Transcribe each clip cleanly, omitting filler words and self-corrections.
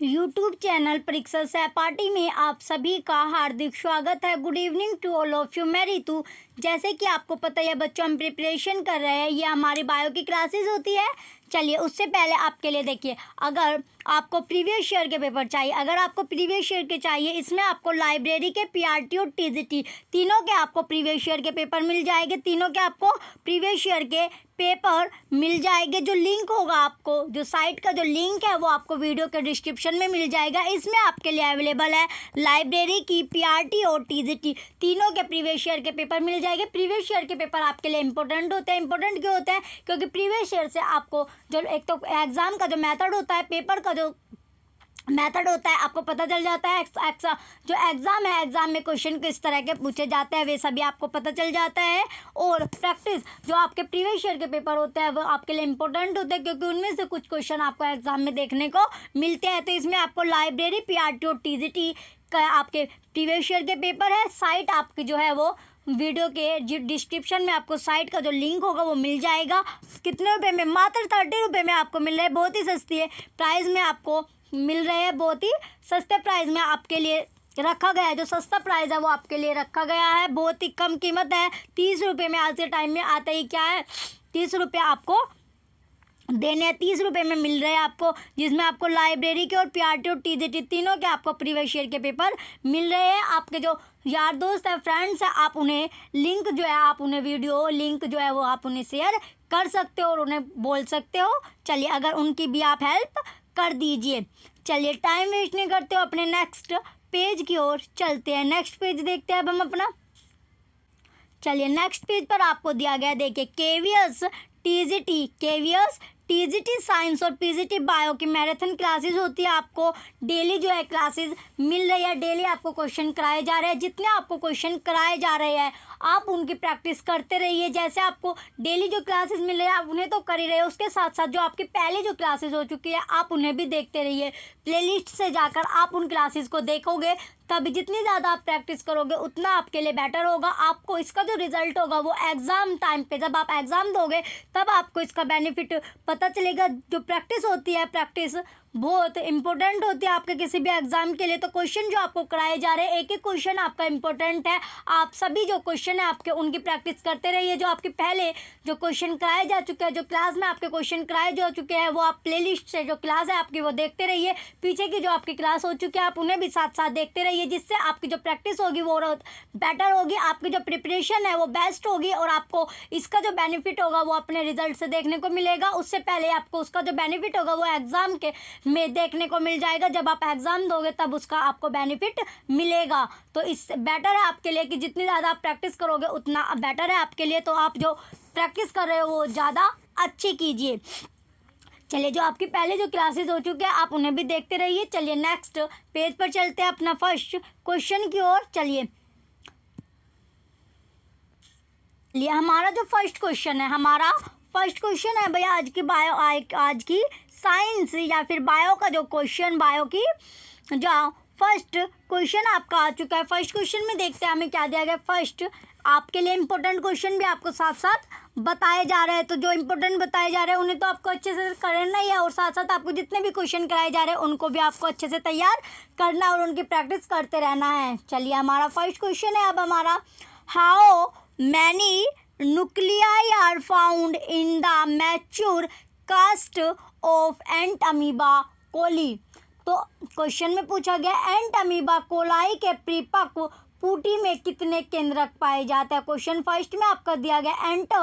YouTube channel परीक्षा सहपाठी में आप सभी का हार्दिक स्वागत है। Good evening to all of you. मैं रितु। जैसे कि आपको पता है बच्चों, हम प्रिपरेशन कर रहे हैं, ये हमारी बायो की क्लासेस होती है। चलिए उससे पहले आपके लिए देखिए, अगर आपको प्रीवियस ईयर के पेपर चाहिए, अगर आपको प्रीवियस ईयर के चाहिए, इसमें आपको लाइब्रेरी के पीआरटी और टीजीटी तीनों के आपको प्रीवियस ईयर के पेपर मिल जाएंगे। तीनों के आपको प्रीवियस ईयर के पेपर मिल जाएंगे। जो लिंक होगा, आपको जो साइट का जो लिंक है वो आपको वीडियो के डिस्क्रिप्शन में मिल जाएगा। इसमें आपके लिए अवेलेबल है लाइब्रेरी की पीआरटी और टीजीटी तीनों के प्रीवियस ईयर के पेपर मिल जाएंगे। प्रीवियस ईयर के पेपर आपके लिए इंपॉर्टेंट होते हैं। इंपॉर्टेंट क्यों होते हैं? क्योंकि प्रीवियस ईयर से आपको जो एक तो एग्ज़ाम का जो मेथड होता है, पेपर का जो मेथड होता है, आपको पता चल जाता है। जो एग्ज़ाम है, एग्ज़ाम में क्वेश्चन किस तरह के पूछे जाते हैं वे सभी आपको पता चल जाता है। और प्रैक्टिस जो आपके प्रीवियस ईयर के पेपर होते हैं वो आपके लिए इंपॉर्टेंट होते हैं, क्योंकि उनमें से कुछ क्वेश्चन आपको एग्ज़ाम में देखने को मिलते हैं। तो इसमें आपको लाइब्रेरी पीआरटी और टीजीटी का आपके प्रीवियस ईयर के पेपर है। साइट आपकी जो है वो वीडियो के डिस्क्रिप्शन में आपको साइट का जो लिंक होगा वो मिल जाएगा। कितने रुपए में? मात्र 30 रुपये में आपको मिल रहा है। बहुत ही सस्ती है प्राइस में आपको मिल रहे हैं। बहुत ही सस्ते प्राइस में आपके लिए रखा गया है। जो सस्ता प्राइस है वो आपके लिए रखा गया है। बहुत ही कम कीमत है, 30 रुपये में। आज के टाइम में आते ही क्या है, 30 रुपये आपको देने हैं। 30 रुपये में मिल रहे हैं आपको, जिसमें आपको लाइब्रेरी के और पीआरटी और टीजीटी तीनों के आपको प्रीवियस ईयर के पेपर मिल रहे हैं। आपके जो यार दोस्त है, फ्रेंड्स है, आप उन्हें लिंक जो है, आप उन्हें वीडियो लिंक जो है वो आप उन्हें शेयर कर सकते हो और उन्हें बोल सकते हो। चलिए, अगर उनकी भी आप हेल्प कर दीजिए। चलिए, टाइम वेस्ट नहीं करते हो, अपने नेक्स्ट पेज की ओर चलते हैं। नेक्स्ट पेज देखते हैं अब हम अपना। चलिए, नेक्स्ट पेज पर आपको दिया गया, देखिए, केवीएस टीजीटी साइंस और पीजीटी बायो की मैराथन क्लासेस होती है। आपको डेली जो है क्लासेस मिल रही है। डेली आपको क्वेश्चन कराए जा रहे हैं। जितने आपको क्वेश्चन कराए जा रहे हैं आप उनकी प्रैक्टिस करते रहिए। जैसे आपको डेली जो क्लासेस मिल रहे हैं आप उन्हें तो कर ही रहे हैं, उसके साथ साथ जो आपकी पहले जो क्लासेस हो चुकी है आप उन्हें भी देखते रहिए। प्लेलिस्ट से जाकर आप उन क्लासेस को देखोगे, तभी जितनी ज़्यादा आप प्रैक्टिस करोगे उतना आपके लिए बेटर होगा। आपको इसका जो रिजल्ट होगा वो एग्ज़ाम टाइम पे, जब आप एग्ज़ाम दोगे तब आपको इसका बेनिफिट पता चलेगा। जो प्रैक्टिस होती है, प्रैक्टिस बहुत इंपॉर्टेंट होती है आपके किसी भी एग्जाम के लिए। तो क्वेश्चन जो आपको कराए जा रहे हैं, एक एक क्वेश्चन आपका इंपॉर्टेंट है। आप सभी जो क्वेश्चन है आपके, उनकी प्रैक्टिस करते रहिए। जो आपके पहले जो क्वेश्चन कराए जा चुके हैं, जो क्लास में आपके क्वेश्चन कराए जा चुके हैं, वो आप प्लेलिस्ट से जो क्लास है आपकी वो देखते रहिए। पीछे की जो आपकी क्लास हो चुकी है आप उन्हें भी साथ साथ देखते रहिए, जिससे आपकी जो प्रैक्टिस होगी वो बेटर होगी, आपकी जो प्रिपरेशन है वो बेस्ट होगी और आपको इसका जो बेनिफिट होगा वो अपने रिजल्ट से देखने को मिलेगा। उससे पहले आपको उसका जो बेनिफिट होगा वो एग्जाम के में देखने को मिल जाएगा। जब आप एग्जाम दोगे तब उसका आपको बेनिफिट मिलेगा। तो इससे बेटर है आपके लिए कि जितनी ज़्यादा आप प्रैक्टिस करोगे उतना बेटर है आपके लिए। तो आप जो प्रैक्टिस कर रहे हो वो ज़्यादा अच्छी कीजिए। चलिए, जो आपकी पहले जो क्लासेस हो चुके हैं आप उन्हें भी देखते रहिए। चलिए, नेक्स्ट पेज पर चलते हैं अपना फर्स्ट क्वेश्चन की ओर। चलिए, हमारा जो फर्स्ट क्वेश्चन है, हमारा फर्स्ट क्वेश्चन है भैया आज की बायो, आज की साइंस या फिर बायो का जो क्वेश्चन, बायो की जो फर्स्ट क्वेश्चन आपका आ चुका है। फर्स्ट क्वेश्चन में देखते हैं हमें क्या दिया गया। फर्स्ट आपके लिए इंपॉर्टेंट क्वेश्चन भी आपको साथ साथ बताए जा रहे हैं। तो जो इंपॉर्टेंट बताए जा रहे हैं उन्हें तो आपको अच्छे से करना ही है, और साथ साथ आपको जितने भी क्वेश्चन कराए जा रहे हैं उनको भी आपको अच्छे से तैयार करना है और उनकी प्रैक्टिस करते रहना है। चलिए, हमारा फर्स्ट क्वेश्चन है अब हमारा, how many nuclei are found in the mature cyst of Entamoeba coli. तो क्वेश्चन में पूछा गया एंट अमीबा कोलाई के परिपक्व पूटी में कितने केंद्रक पाए जाते हैं। क्वेश्चन फर्स्ट में आपका दिया गया एंट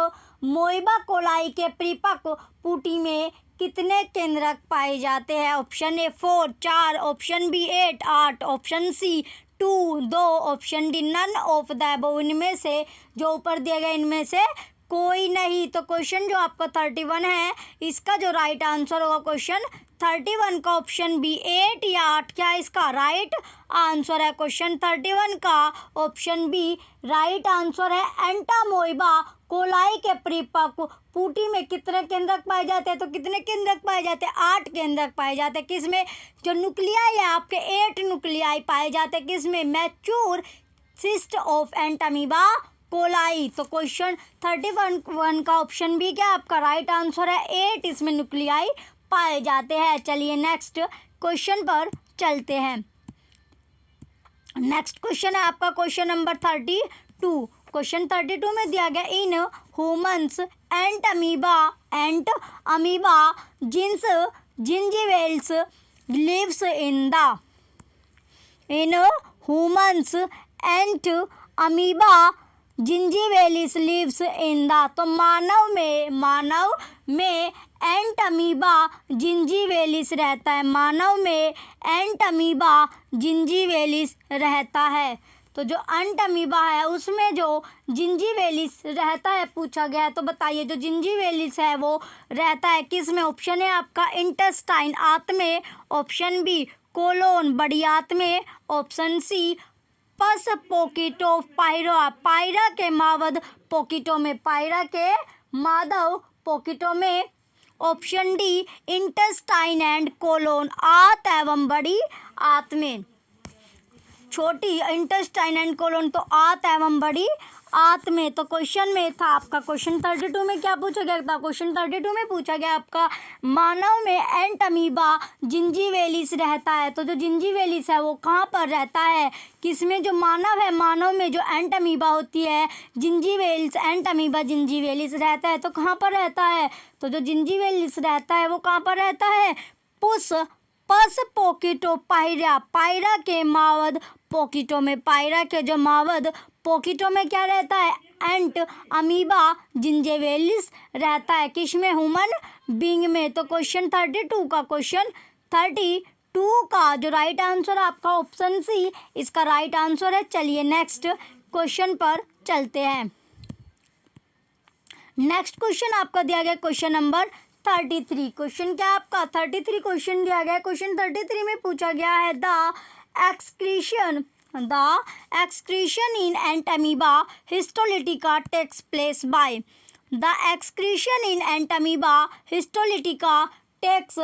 मोइबा कोलाई के परिपक्व पूटी में कितने केंद्रक पाए जाते हैं। Option A 4, 4, option B 8, 8, option C 2, 2, option D none of the above. इनमें से जो ऊपर दिया गया इनमें से कोई नहीं। तो क्वेश्चन जो आपका 31 है, इसका जो राइट आंसर होगा क्वेश्चन 31 का ऑप्शन बी 8 या 8 क्या इसका राइट आंसर है। क्वेश्चन 31 का ऑप्शन बी राइट आंसर है। एंटामोइबा कोलाई के परिपक्व पूटी में कितने केंद्रक पाए जाते हैं? तो कितने केंद्रक पाए जाते हैं? 8 केंद्रक पाए जाते हैं। किसमें? जो न्यूक्लियाई है आपके 8 न्यूक्लियाई पाए जाते हैं। किसमें? Mature cyst of Entamoeba coli. तो क्वेश्चन 31 का ऑप्शन बी क्या आपका राइट आंसर है, 8 इसमें न्यूक्लियाई पाए जाते हैं। चलिए, नेक्स्ट क्वेश्चन पर चलते हैं। नेक्स्ट क्वेश्चन है आपका क्वेश्चन नंबर 32। क्वेश्चन 32 में दिया गया in humans and amoeba gingivalis lives in humans and amoeba gingivalis lives in तो मानव में एंट अमीबा जिंजीवेलिस रहता है। मानव में एंट अमीबा जिंजीवेलिस रहता है। तो जो एंट अमीबा है उसमें जो जिंजीवेलिस रहता है पूछा गया है। तो बताइए जो जिंजीवेलिस है वो रहता है किस में? ऑप्शन है आपका इंटेस्टाइन आंत में, ऑप्शन बी कोलोन बड़ी आंत में, ऑप्शन सी पस पोकिटो पायरा के मावद पोकिटो में, पायरा के माधव पोकिटो में, option D intestine and colon आंत एवं बड़ी आंत में। छोटी इंटेस्टाइन एंड कोलोन तो आंत एवं बड़ी आंत में। तो क्वेश्चन में था आपका क्वेश्चन 32 में क्या पूछा गया था? क्वेश्चन 32 में पूछा गया आपका मानव में एंट अमीबा जिंजीवेलिस रहता है। तो जो जिंजीवेलिस है वो कहाँ पर रहता है? किसमें? जो मानव है, मानव में जो एंट अमीबा होती है जिंजीवेलिस, एंट अमीबा जिंजीवेलिस रहता है। तो कहाँ पर रहता है? तो जो जिंजीवेलिस रहता है वो कहाँ पर रहता है? पस पोकिटो पायरा के मावद पोकिटो में, पायरा के जो मावद पोकिटो में क्या रहता है? एंट अमीबा जिंजीवेलिस रहता है। किस में? ह्यूमन बीइंग में। तो क्वेश्चन 32 का जो राइट आंसर आपका ऑप्शन सी इसका राइट आंसर है। चलिए नेक्स्ट क्वेश्चन पर चलते हैं। नेक्स्ट क्वेश्चन आपका दिया गया क्वेश्चन नंबर 33। क्वेश्चन क्या आपका 33 क्वेश्चन दिया गया। क्वेश्चन 33 में पूछा गया है the excretion in ant amoeba histolytica takes place by। The excretion in ant amoeba histolytica takes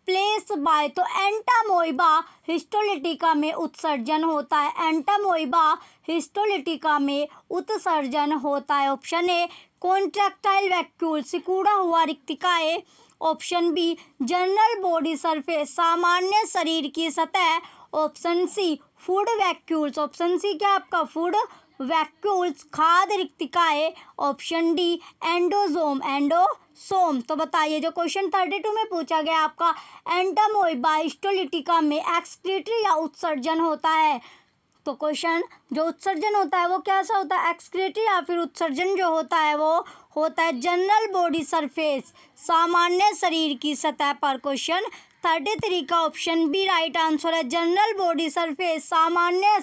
place by। तो एंटामोइबा हिस्टोलिटिका में उत्सर्जन होता है। एंटामोइबा हिस्टोलिटिका में उत्सर्जन होता है। ऑप्शन ए कॉन्ट्रैक्टाइल वैक्यूल सिकुड़ा हुआ रिक्तिकाएं, option B general body surface सामान्य शरीर की सतह, option C food vacuoles, option C क्या आपका फूड वैक्यूल्स खाद्य रिक्तिकाएं, ऑप्शन डी एंडोसोम। तो बताइए जो क्वेश्चन 32 में पूछा गया आपका एंटामोइबा हिस्टोलिटिका में एक्सक्रीटरी या उत्सर्जन होता है। तो क्वेश्चन जो उत्सर्जन होता है वो कैसा होता है? एक्सक्रीटरी या फिर उत्सर्जन जो होता है वो होता है जनरल बॉडी सरफेस सामान्य शरीर की सतह पर। क्वेश्चन 33 का ऑप्शन बी राइट आंसर है। जनरल बॉडी सरफेस सामान्य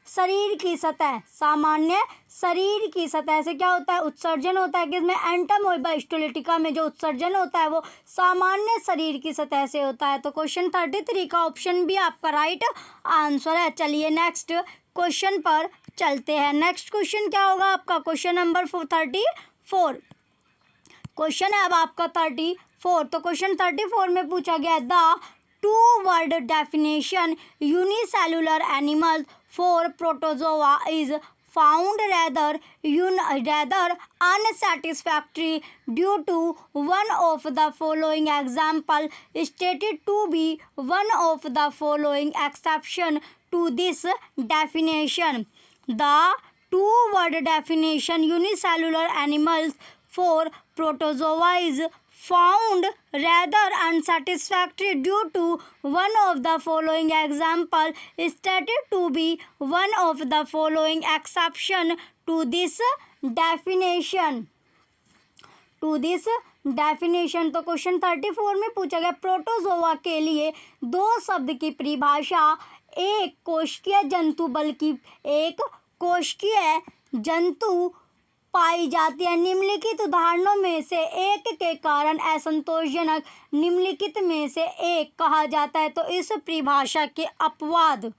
शरीर की सतह, सामान्य शरीर की सतह से क्या होता है? उत्सर्जन होता है। किसमें? एंटामोइबा हिस्टोलिटिका में जो उत्सर्जन होता है वो सामान्य शरीर की सतह से होता है। तो क्वेश्चन 33 का ऑप्शन बी आपका राइट आंसर है। चलिए नेक्स्ट क्वेश्चन पर चलते हैं। नेक्स्ट क्वेश्चन क्या होगा आपका? Question number 34। क्वेश्चन है अब आपका 34। तो क्वेश्चन 34 में पूछा गया the two word definition unicellular animal for protozoa is found rather unsatisfactory due to one of the following example stated to be one of the following exception to this definition। The two-word definition unicellular animals for protozoa is found rather unsatisfactory due to one of the following example stated to be one of the following exception to this definition। तो question 34 में पूछा गया protozoa के लिए दो शब्द की परिभाषा एक कोशिकीय जंतु बल्कि एक कोशिकीय जंतु पाई जाती है। निम्नलिखित उदाहरणों में से एक के कारण असंतोषजनक निम्नलिखित में से एक कहा जाता है। तो इस परिभाषा के अपवाद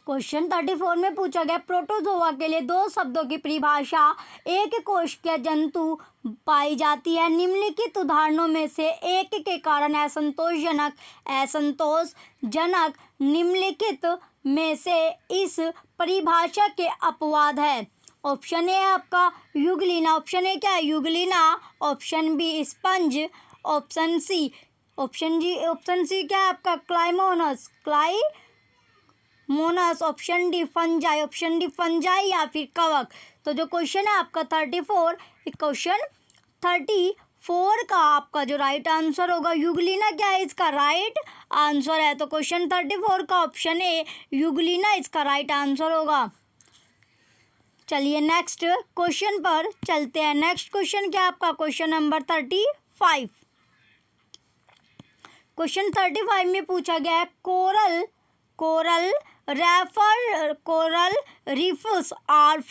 क्वेश्चन 34 में पूछा गया प्रोटोजोआ के लिए दो शब्दों की परिभाषा एक कोशिकीय जंतु पाई जाती है। निम्नलिखित उदाहरणों में से एक के कारण असंतोषजनक निम्नलिखित में से इस परिभाषा के अपवाद है। ऑप्शन ए है आपका यूग्लिना, ऑप्शन ए क्या है Euglena, option B sponge, option C क्या है आपका क्लाइमोनस, ऑप्शन डी फंजाई या फिर कवक। तो जो क्वेश्चन है आपका 34 का आपका जो राइट आंसर होगा यूग्लिना क्या है इसका राइट आंसर है। तो क्वेश्चन 34 का ऑप्शन ए यूग्लिना इसका राइट आंसर होगा। चलिए नेक्स्ट क्वेश्चन पर चलते हैं। नेक्स्ट क्वेश्चन क्या आपका क्वेश्चन नंबर 35। क्वेश्चन 35 में पूछा गया है coral reefs are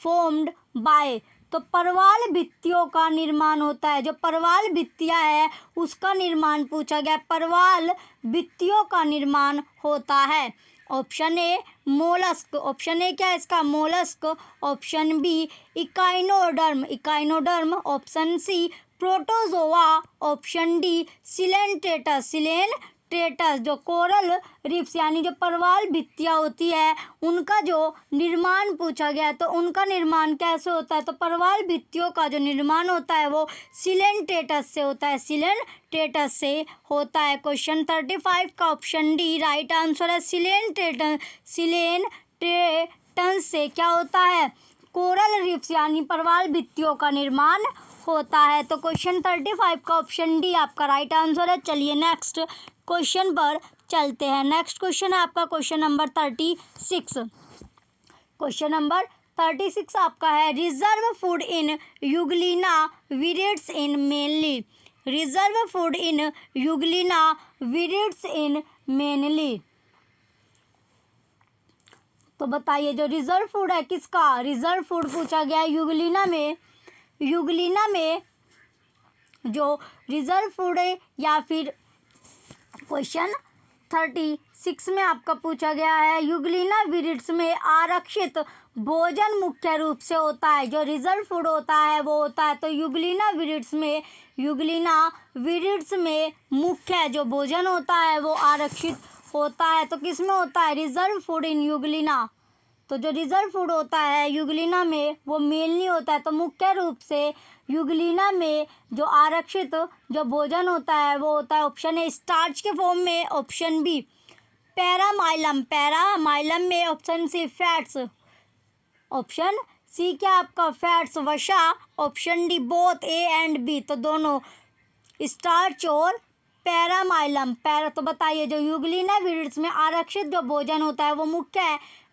formed by. तो परवाल भित्तियों का निर्माण होता है, जो परवाल भित्तियाँ है उसका निर्माण पूछा गया, परवाल भित्तियों का निर्माण होता है। Option A mollusc, option A क्या है इसका mollusc, option B echinoderm, option C protozoa, option D coelenterates. जो कोरल रिफ्स यानी जो परवाल भित्तियाँ होती है उनका जो निर्माण पूछा गया, तो उनका निर्माण कैसे होता है। तो परवाल भित्तियों का जो निर्माण होता है वो सिलेंट्रेटस से होता है। क्वेश्चन 35 का ऑप्शन डी राइट आंसर है। सिलेंट्रेटस से क्या होता है कोरल रिफ्स यानी परवाल भित्तियों का निर्माण होता है। तो क्वेश्चन 35 का ऑप्शन डी आपका राइट आंसर है। चलिए नेक्स्ट क्वेश्चन पर चलते हैं। नेक्स्ट क्वेश्चन है आपका क्वेश्चन नंबर 36। क्वेश्चन नंबर 36 आपका है reserve food in euglena viridis in mainly. तो बताइए जो रिजर्व फूड है किसका रिजर्व फूड पूछा गया है यूग्लिना में जो रिजर्व फूड है, या फिर क्वेश्चन 36 में आपका पूछा गया है यूग्लिना विरिड्स में आरक्षित भोजन मुख्य रूप से होता है। जो रिजर्व फूड होता है वो होता है तो यूग्लिना विरिड्स में मुख्य जो भोजन होता है वो आरक्षित होता है। तो किस में होता है रिजर्व फूड इन यूग्लिना। तो जो रिजर्व फूड होता है यूग्लिना में वो मेल नहीं होता है। तो मुख्य रूप से यूग्लिना में जो आरक्षित जो भोजन होता है वो होता है ऑप्शन ए स्टार्च के फॉर्म में, ऑप्शन बी पैरामाइलम में, option C fats, option C क्या आपका फैट्स वसा, option D both A and B. तो दोनों स्टार्च और पैरामाइलम तो बताइए जो यूग्लिना विरिड्स में आरक्षित जो भोजन होता है वो मुख्य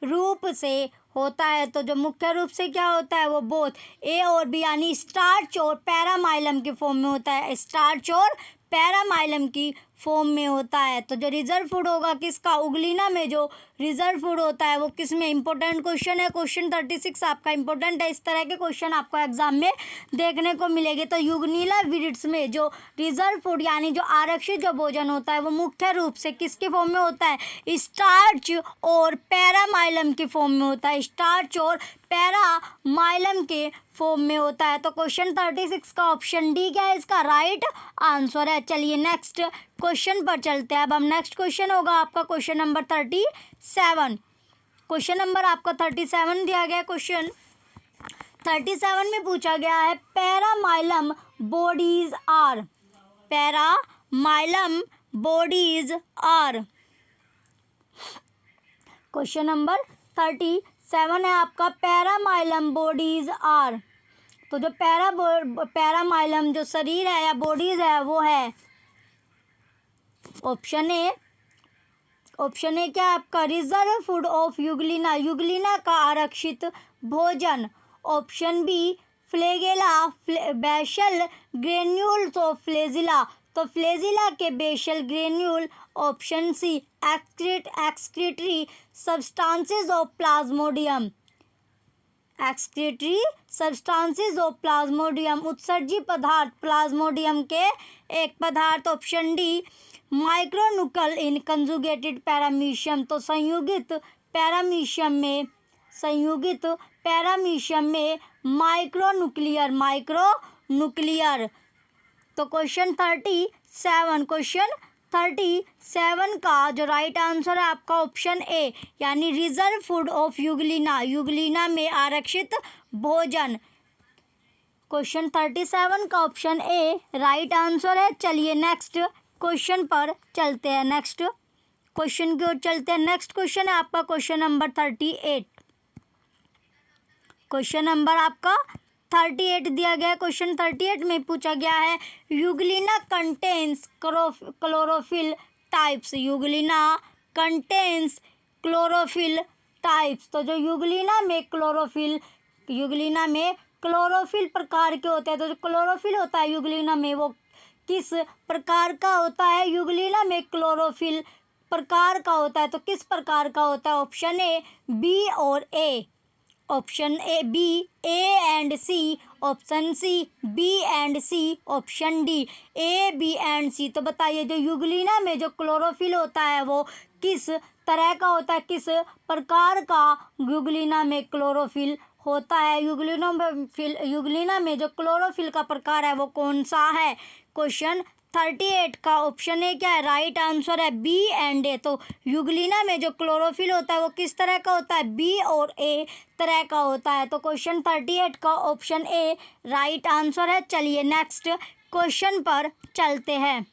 रूप से होता है। तो जो मुख्य रूप से क्या होता है वो बोथ ए और बी यानी स्टार्च और पैरामाइलम के फॉर्म में होता है, स्टार्च और पैरामाइलम की फॉर्म में होता है। तो जो रिजर्व फूड होगा किसका यूग्लिना में जो रिजर्व फूड होता है वो किस में इंपॉर्टेंट क्वेश्चन है। क्वेश्चन 36 आपका इंपॉर्टेंट है। इस तरह के क्वेश्चन आपको एग्जाम में देखने को मिलेंगे। तो यूग्लिना विरिड्स में जो रिजर्व फूड यानी जो आरक्षित जो भोजन होता है वो मुख्य रूप से किसके फॉर्म में होता है स्टार्च और पैरामाइलम के फॉर्म में होता है, स्टार्च और पैरामाइलम के फॉर्म में होता है। तो क्वेश्चन 36 का ऑप्शन डी क्या है इसका राइट आंसर है। चलिए नेक्स्ट क्वेश्चन पर चलते हैं। अब हम नेक्स्ट क्वेश्चन होगा आपका क्वेश्चन नंबर 37। क्वेश्चन नंबर आपका 37 दिया गया। क्वेश्चन 37 में पूछा गया है पैरामाइलम बॉडीज आर। क्वेश्चन नंबर 37 है आपका पैरामाइलम बॉडीज आर। तो जो पैरामाइलम जो शरीर है या बॉडीज है वो है ऑप्शन ए क्या आपका रिजर्व फूड ऑफ यूग्लिना का आरक्षित भोजन, option B flagella basal granules of flagella. तो फ्लेजिला के basal granule, option C excretory substances of plasmodium उत्सर्जी पदार्थ प्लाज्मोडियम के एक पदार्थ, option D micronucleus in conjugated paramecium. तो संयुगित पैरामीशियम में माइक्रोनुक्लियर। तो क्वेश्चन 37 37 का जो राइट आंसर है आपका ऑप्शन ए, यानी reserve food of euglena, euglena में आरक्षित भोजन। क्वेश्चन 37 का ऑप्शन ए राइट आंसर है। चलिए नेक्स्ट क्वेश्चन पर चलते हैं, नेक्स्ट क्वेश्चन की ओर चलते हैं। नेक्स्ट क्वेश्चन है आपका क्वेश्चन नंबर 38। क्वेश्चन नंबर आपका 38 दिया गया है। क्वेश्चन 38 में पूछा गया है Euglena contains chlorophyll types, Euglena contains chlorophyll types. तो जो यूग्लिना में क्लोरोफिल प्रकार के होते हैं, तो जो क्लोरोफिल होता है यूग्लिना में वो किस प्रकार का होता है? यूग्लिना में क्लोरोफिल प्रकार का होता है, तो किस प्रकार का होता है? ऑप्शन ए, बी और A. Option A B, A and C. Option C, B and C. Option D, A B and C. तो बताइए जो यूग्लिना में जो क्लोरोफिल होता है वो किस तरह का होता है, किस प्रकार का यूग्लिना में क्लोरोफिल होता है? यूग्लिना में जो क्लोरोफिल का प्रकार है वो कौन सा है? क्वेश्चन 38 का ऑप्शन ए क्या है? राइट आंसर है बी एंड ए। तो यूग्लिना में जो क्लोरोफिल होता है वो किस तरह का होता है? बी और ए तरह का होता है। तो क्वेश्चन 38 का ऑप्शन ए राइट आंसर है। चलिए नेक्स्ट क्वेश्चन पर चलते हैं।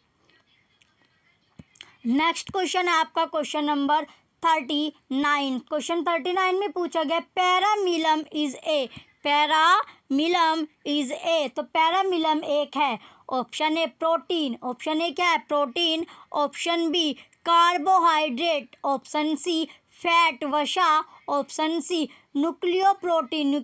नेक्स्ट क्वेश्चन है आपका क्वेश्चन नंबर 39। क्वेश्चन 39 में पूछा गया पैरामिलम इज ए, पैरामिलम इज ए। तो पैरामिलम एक है। Option A protein, option A क्या है? Protein. Option B carbohydrate. Option C fat, वसा। Option C nucleoprotein.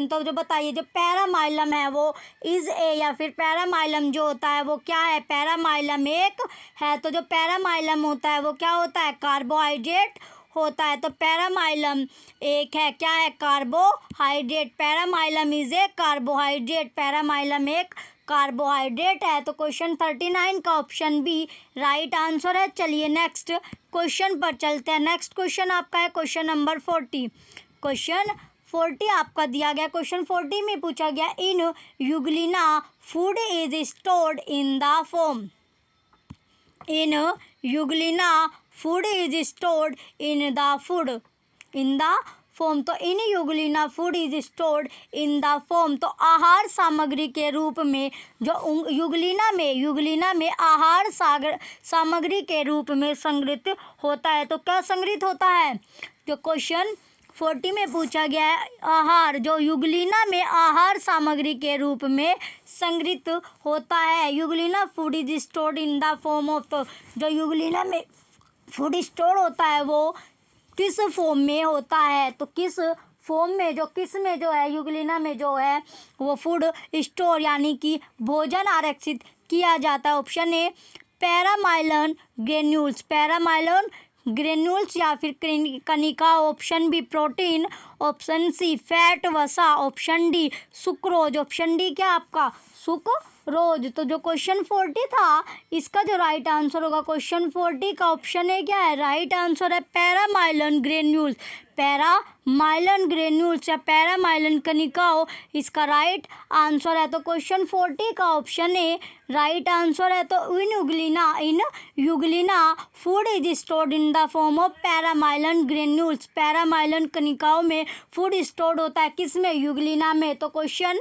तो जो बताइए जो पैरामाइलम है वो इज ए, या फिर पैरामाइलम जो होता है वो क्या है? पैरामाइलम एक है। तो जो पैरामाइलम होता है वो क्या होता है? कार्बोहाइड्रेट होता है। तो पैरामाइलम एक है, क्या है? कार्बोहाइड्रेट। पैरामाइलम इज ए कार्बोहाइड्रेट, पैरामाइलम एक कार्बोहाइड्रेट है। तो क्वेश्चन 39 का ऑप्शन बी राइट आंसर है। चलिए नेक्स्ट क्वेश्चन पर चलते हैं। नेक्स्ट क्वेश्चन आपका है क्वेश्चन नंबर 40। क्वेश्चन 40 आपका दिया गया। क्वेश्चन 40 में पूछा गया in euglena food is stored in the form, in euglena food is stored in the form. तो in euglena food is stored in the form. तो आहार सामग्री के रूप में जो यूग्लिना में आहार सामग्री के रूप में संग्रहित होता है। तो क्या संग्रहित होता है? जो क्वेश्चन 40 में पूछा गया है आहार, जो यूग्लिना में आहार सामग्री के रूप में संग्रहित होता है। Euglena food is stored in the form of. तो जो यूग्लिना में फूड स्टोर होता है वो किस फॉर्म में होता है? तो किस फॉर्म में, किस में जो है यूग्लिना में जो है वो फूड स्टोर यानी कि भोजन आरक्षित किया जाता है। Option A paramylon granules, paramylon granules या फिर कनिका। Option B protein. Option C fat, वसा। Option D sucrose. Option D क्या आपका? सुक्रोज। तो जो क्वेश्चन 40 था इसका जो राइट आंसर होगा क्वेश्चन 40 का ऑप्शन ए क्या है? राइट आंसर है पैरामाइलन ग्रेन्यूल्स, पैरामाइलन ग्रेन्यूल्स या पैरामाइलन कनिकाओं इसका राइट आंसर है। तो क्वेश्चन 40 का ऑप्शन ए राइट आंसर है। तो in euglena food is stored in the form of paramylon granules, paramylon कनिकाओं में फूड स्टोर्ड होता है। किस में? यूग्लिना में। तो क्वेश्चन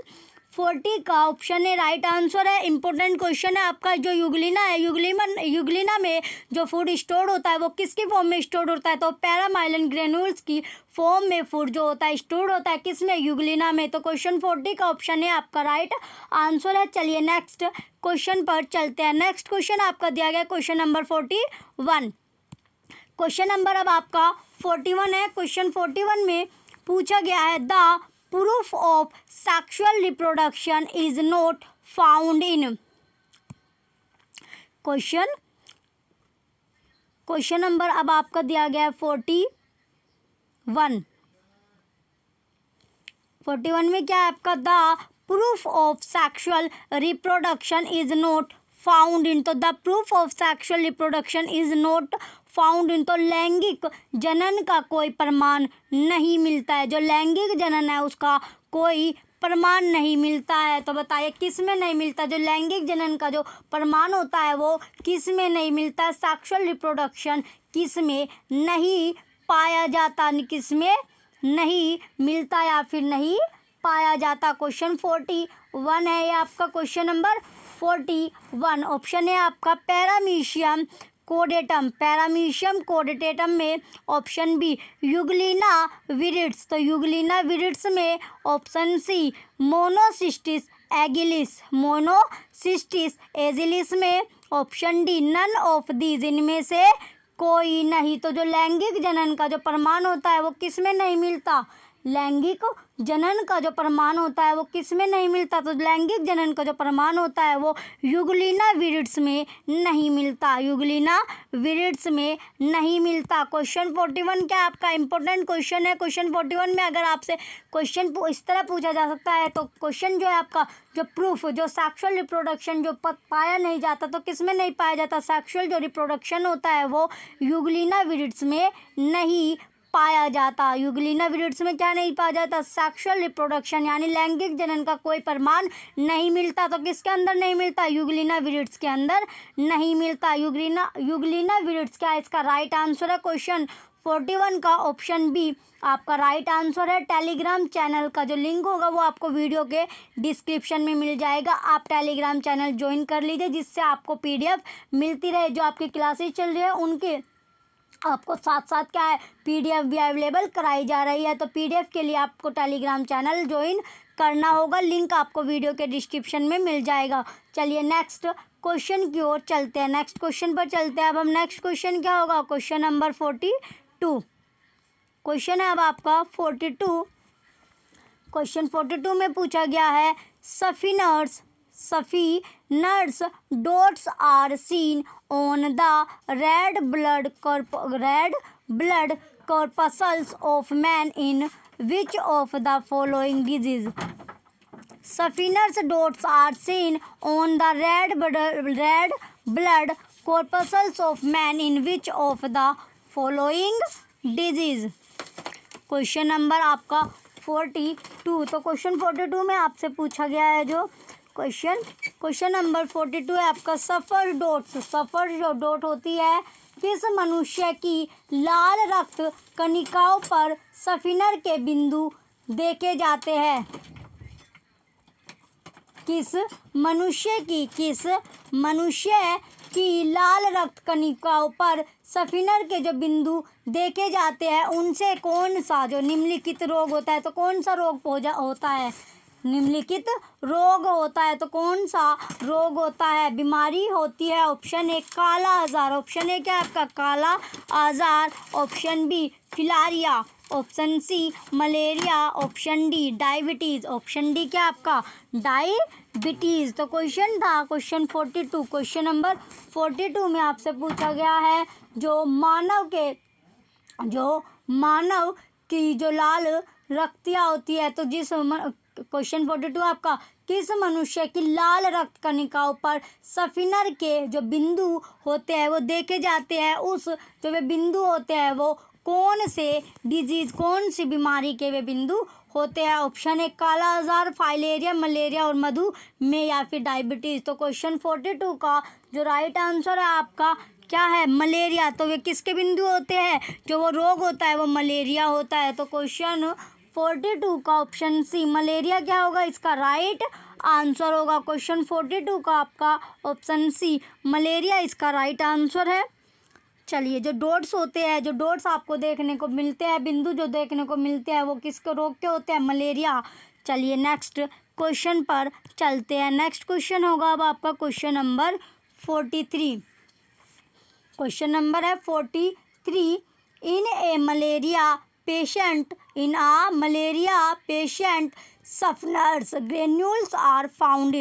40 का ऑप्शन ए राइट आंसर है। इंपॉर्टेंट क्वेश्चन है आपका। जो यूग्लिना है, यूग्लिना में जो फूड स्टोर होता है वो किसकी फॉर्म में स्टोर होता है? तो पैरामाइलन ग्रेन्यूल्स की फॉर्म में फूड जो होता है स्टोर होता है। किस में? यूग्लिना में। तो क्वेश्चन 40 का ऑप्शन ए आपका राइट आंसर है। चलिए नेक्स्ट क्वेश्चन पर चलते हैं। नेक्स्ट क्वेश्चन आपका दिया गया क्वेश्चन नंबर 41। क्वेश्चन नंबर अब आपका 41 है। क्वेश्चन 41 में पूछा गया है the proof of sexual reproduction is not found in। Question number अब आपका दिया गया है 41। 41 में क्या है आपका? The proof of sexual reproduction is not found in. तो the proof of sexual reproduction is not found in. तो लैंगिक जनन का कोई प्रमाण नहीं मिलता है। जो लैंगिक जनन है उसका कोई प्रमाण नहीं मिलता है। तो बताइए किस में नहीं मिलता? जो लैंगिक जनन का जो प्रमाण होता है वो किस में नहीं मिलता? सेक्सुअल रिप्रोडक्शन किस में नहीं पाया जाता, किस में नहीं मिलता या फिर नहीं पाया जाता। क्वेश्चन 41 है ये आपका, क्वेश्चन नंबर 41। ऑप्शन है आपका पैरामीशियम कोडेटम। पैरामीशियम कोडेटम में ऑप्शन बी यूग्लिना विरिड्स। तो यूग्लिना विरिड्स में option C monocystis agilis. Monocystis agilis में option D none of these, इनमें से कोई नहीं। तो जो लैंगिक जनन का जो प्रमाण होता है वो किस में नहीं मिलता? लैंगिक जनन का जो प्रमाण होता है वो किस में नहीं मिलता? तो लैंगिक जनन का जो प्रमाण होता है वो यूग्लिना विरिड्स में नहीं मिलता। यूग्लिना विरिड्स में नहीं मिलता। क्वेश्चन 41 क्या आपका इंपॉर्टेंट क्वेश्चन है। क्वेश्चन 41 में अगर आपसे क्वेश्चन इस तरह पूछा जा सकता है, तो क्वेश्चन जो है आपका जो प्रूफ, जो सेक्सुअल रिप्रोडक्शन जो पाया नहीं जाता, तो किस में नहीं पाया जाता? सेक्सुअल जो रिप्रोडक्शन होता है वो यूग्लिना विरिड्स में नहीं पाया जाता। यूग्लिना विरिड्स में क्या नहीं पाया जाता? सेक्सुअल रिप्रोडक्शन यानी लैंगिक जनन का कोई प्रमाण नहीं मिलता। तो किसके अंदर नहीं मिलता? यूग्लिना विरिड्स के अंदर नहीं मिलता। यूग्लिना विरिड्स क्या है? इसका राइट आंसर है क्वेश्चन 41 का ऑप्शन बी आपका राइट आंसर है। टेलीग्राम चैनल का जो लिंक होगा वो आपको वीडियो के डिस्क्रिप्शन में मिल जाएगा। आप टेलीग्राम चैनल ज्वाइन कर लीजिए, जिससे आपको PDF मिलती रहे। जो आपकी क्लासेस चल रही है उनके आपको साथ साथ क्या है PDF भी अवेलेबल कराई जा रही है। तो PDF के लिए आपको टेलीग्राम चैनल ज्वाइन करना होगा, लिंक आपको वीडियो के डिस्क्रिप्शन में मिल जाएगा। चलिए नेक्स्ट क्वेश्चन की ओर चलते हैं, नेक्स्ट क्वेश्चन पर चलते हैं। अब हम नेक्स्ट क्वेश्चन क्या होगा? Question number 42। क्वेश्चन है अब आपका 42। क्वेश्चन 42 में पूछा गया है Schuffner's dots are seen on the red blood corpuscles of man in which of the following disease? Saffiner's dots are seen on the red blood corpuscles of man in which of the following disease? Question number आपका 42। तो question 42 में आपसे पूछा गया है जो question number 42 है आपका सफर जो डॉट होती है किस मनुष्य की लाल रक्त कणिकाओं पर सफिनर के बिंदु देखे जाते हैं? किस मनुष्य की लाल रक्त कणिकाओं पर सफिनर के जो बिंदु देखे जाते हैं उनसे कौन सा जो निम्नलिखित रोग होता है? तो कौन सा रोग होता है? निम्नलिखित रोग होता है तो कौन सा रोग होता है? बीमारी होती है ऑप्शन ए काला आजार। ऑप्शन ए क्या आपका? Kala azar. Option B filaria. Option C malaria. Option D diabetes. Option D क्या आपका? डायबिटीज़। तो क्वेश्चन था क्वेश्चन 42। क्वेश्चन नंबर 42 में आपसे पूछा गया है जो मानव की जो लाल रक्तियाँ होती है, तो जिस क्वेश्चन 42 आपका किस मनुष्य की लाल रक्त कणिकाओं पर सफिनर के जो बिंदु होते हैं वो देखे जाते हैं, उस जो वे बिंदु होते हैं वो कौन से डिजीज़, कौन सी बीमारी के वे बिंदु होते हैं? ऑप्शन है काला आजार, फाइलेरिया, मलेरिया और मधुमेह या फिर डायबिटीज़। तो क्वेश्चन 42 का जो राइट आंसर है आपका क्या है? मलेरिया। तो वे किसके बिंदु होते हैं? जो वो रोग होता है वो मलेरिया होता है। तो क्वेश्चन 42 का ऑप्शन सी मलेरिया क्या होगा? इसका राइट आंसर होगा। क्वेश्चन 42 का आपका ऑप्शन सी मलेरिया इसका राइट आंसर है। चलिए जो डॉट्स होते हैं, जो डॉट्स आपको देखने को मिलते हैं, बिंदु जो देखने को मिलते हैं वो किसके रोग के होते हैं? मलेरिया। चलिए नेक्स्ट क्वेश्चन पर चलते हैं। नेक्स्ट क्वेश्चन होगा अब आपका क्वेश्चन नंबर 43। क्वेश्चन नंबर है 43। इन a malaria patient sufferers granules are found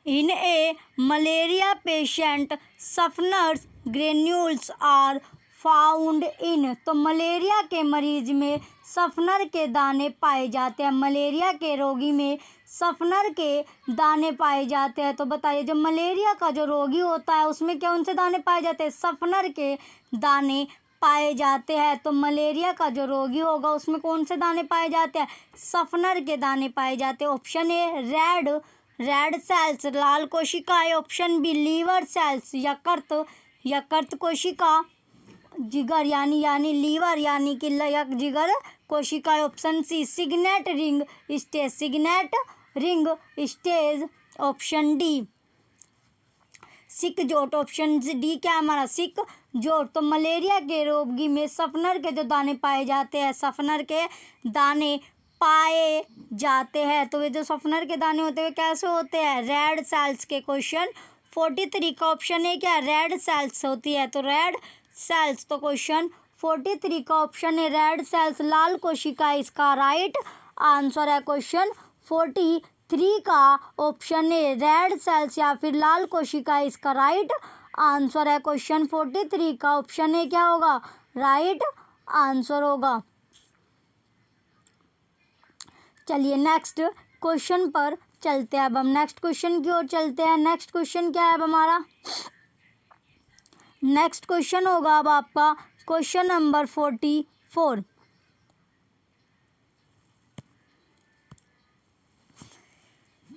in a malaria patient sufferers granules are found in. तो मलेरिया के मरीज में सफनर के दाने पाए जाते हैं। मलेरिया के रोगी में सफनर के दाने पाए जाते हैं। तो बताइए जो मलेरिया का जो रोगी होता है उसमें क्या उनसे दाने पाए जाते हैं? सफनर के दाने पाए जाते हैं। तो मलेरिया का जो रोगी होगा उसमें कौन से दाने पाए जाते हैं? सफनर के दाने पाए जाते हैं। ऑप्शन ए रेड सेल्स, लाल कोशिकाएं। ऑप्शन बी लीवर सेल्स, यकृत कोशिका, जिगर यानी लीवर यानी कि जिगर कोशिकाएं। Option C signet ring stage. Option D schizont. Option D क्या है हमारा? सिक जोट। तो मलेरिया के रोगी में सफनर के जो दाने पाए जाते हैं, सफनर के दाने पाए जाते हैं। तो ये जो सफनर के दाने होते हैं कैसे होते हैं? रेड सेल्स के। क्वेश्चन 43 का ऑप्शन है क्या? रेड सेल्स होती है। तो रेड सेल्स, तो क्वेश्चन 43 का ऑप्शन है रेड सेल्स, लाल कोशिका इसका राइट आंसर है। क्वेश्चन 43 का ऑप्शन है रेड सेल्स या फिर लाल कोशिका इसका राइट आंसर है। क्वेश्चन 43 का ऑप्शन है क्या होगा? राइट आंसर होगा। चलिए नेक्स्ट क्वेश्चन पर चलते हैं। अब हम नेक्स्ट क्वेश्चन की ओर चलते हैं। नेक्स्ट क्वेश्चन क्या है अब हमारा? नेक्स्ट क्वेश्चन होगा अब आपका क्वेश्चन नंबर 44।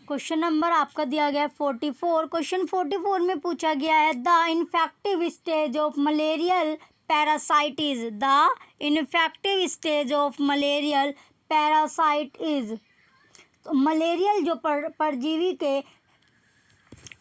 क्वेश्चन नंबर आपका दिया गया है 44। क्वेश्चन 44 में पूछा गया है the infective stage of malarial parasite is. The infective stage of malarial parasite is. तो मलेरियल जो परजीवी के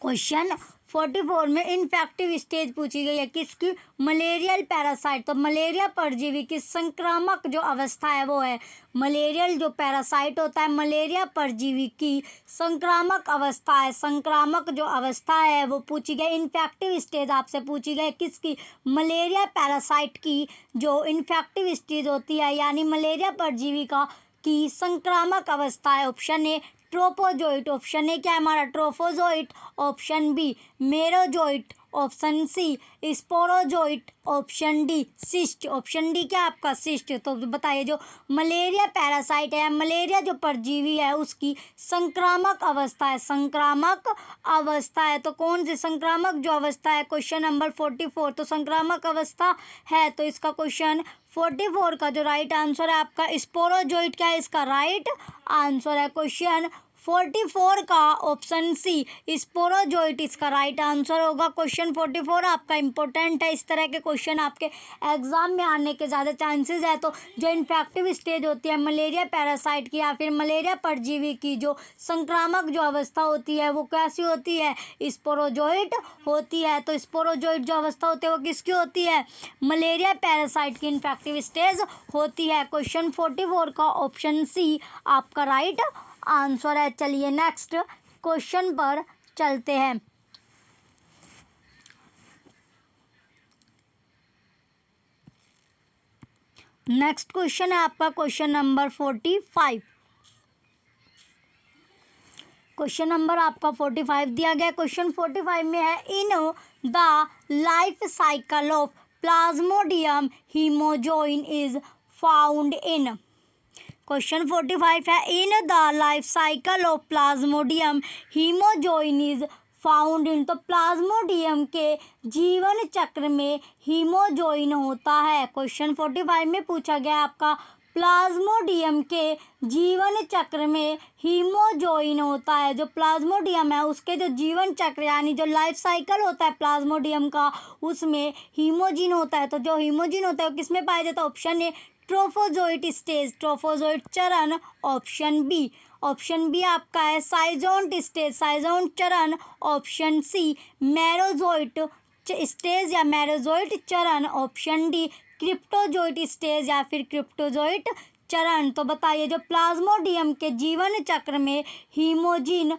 क्वेश्चन 44 में इन्फेक्टिव स्टेज पूछी गई है किसकी? Malarial parasite. तो मलेरिया परजीवी की संक्रामक जो अवस्था है वो है, मलेरियल जो पैरासाइट होता है मलेरिया परजीवी की संक्रामक अवस्था है। संक्रामक जो अवस्था है वो पूछी गई। इन्फेक्टिव स्टेज आपसे पूछी गई किसकी? मलेरिया पैरासाइट की जो इन्फेक्टिव स्टेज होती है यानी मलेरिया परजीवी का की संक्रामक अवस्था है। Option A ट्रोपोजोइट। ऑप्शन ए क्या है हमारा? Trophozoite. Option B merozoite. Option C sporozoite. Option D cyst. Option D क्या आपका? सिस्ट। तो बताइए जो मलेरिया पैरासाइट है, मलेरिया जो परजीवी है उसकी संक्रामक अवस्था है। संक्रामक अवस्था है तो कौन सी संक्रामक जो अवस्था है? क्वेश्चन नंबर 44 तो संक्रामक अवस्था है। तो इसका क्वेश्चन 44 का जो राइट आंसर है आपका स्पोरोजोइट क्या है इसका राइट आंसर है। क्वेश्चन 44 का ऑप्शन सी स्पोरोजोइट इसका राइट आंसर होगा। क्वेश्चन 44 आपका इंपॉर्टेंट है। इस तरह के क्वेश्चन आपके एग्जाम में आने के ज़्यादा चांसेस है। तो जो इन्फेक्टिव स्टेज होती है मलेरिया पैरासाइट की या फिर मलेरिया परजीवी की जो संक्रामक जो अवस्था होती है वो कैसी होती है? स्पोरोजोइट होती है। तो स्पोरोजोइट जो अवस्था होती है वो किसकी होती है? मलेरिया पैरासाइट की इन्फेक्टिव स्टेज होती है। क्वेश्चन 44 का ऑप्शन सी आपका राइट आंसर है। चलिए नेक्स्ट क्वेश्चन पर चलते हैं। नेक्स्ट क्वेश्चन है आपका क्वेश्चन नंबर 45। क्वेश्चन नंबर आपका 45 दिया गया। क्वेश्चन 45 में है in the life cycle of Plasmodium hemozoin is found in. Question 45 है in the life cycle of Plasmodium hemozoin is found in. तो प्लाज्मोडियम के जीवन चक्र में हीमोजोइन होता है। क्वेश्चन 45 में पूछा गया आपका प्लाज्मोडियम के जीवन चक्र में हीमोजोइन होता है। जो प्लाज्मोडियम है उसके जो जीवन चक्र यानी जो लाइफ साइकिल होता है प्लाज्मोडियम का उसमें हीमोजीन होता है। तो जो हीमोजीन होता है वो किसमें पाया जाता है? ऑप्शन ए ट्रोफोजोइट स्टेज, ट्रोफोजोइट चरण। ऑप्शन बी आपका है साइजोंट स्टेज, साइजोंट चरण। ऑप्शन सी मेरोजोइट स्टेज या मेरोजोइट चरण। ऑप्शन डी क्रिप्टोजोइट स्टेज या फिर क्रिप्टोजोइट चरण। तो बताइए जो प्लाज्मोडियम के जीवन चक्र में हीमोजोइन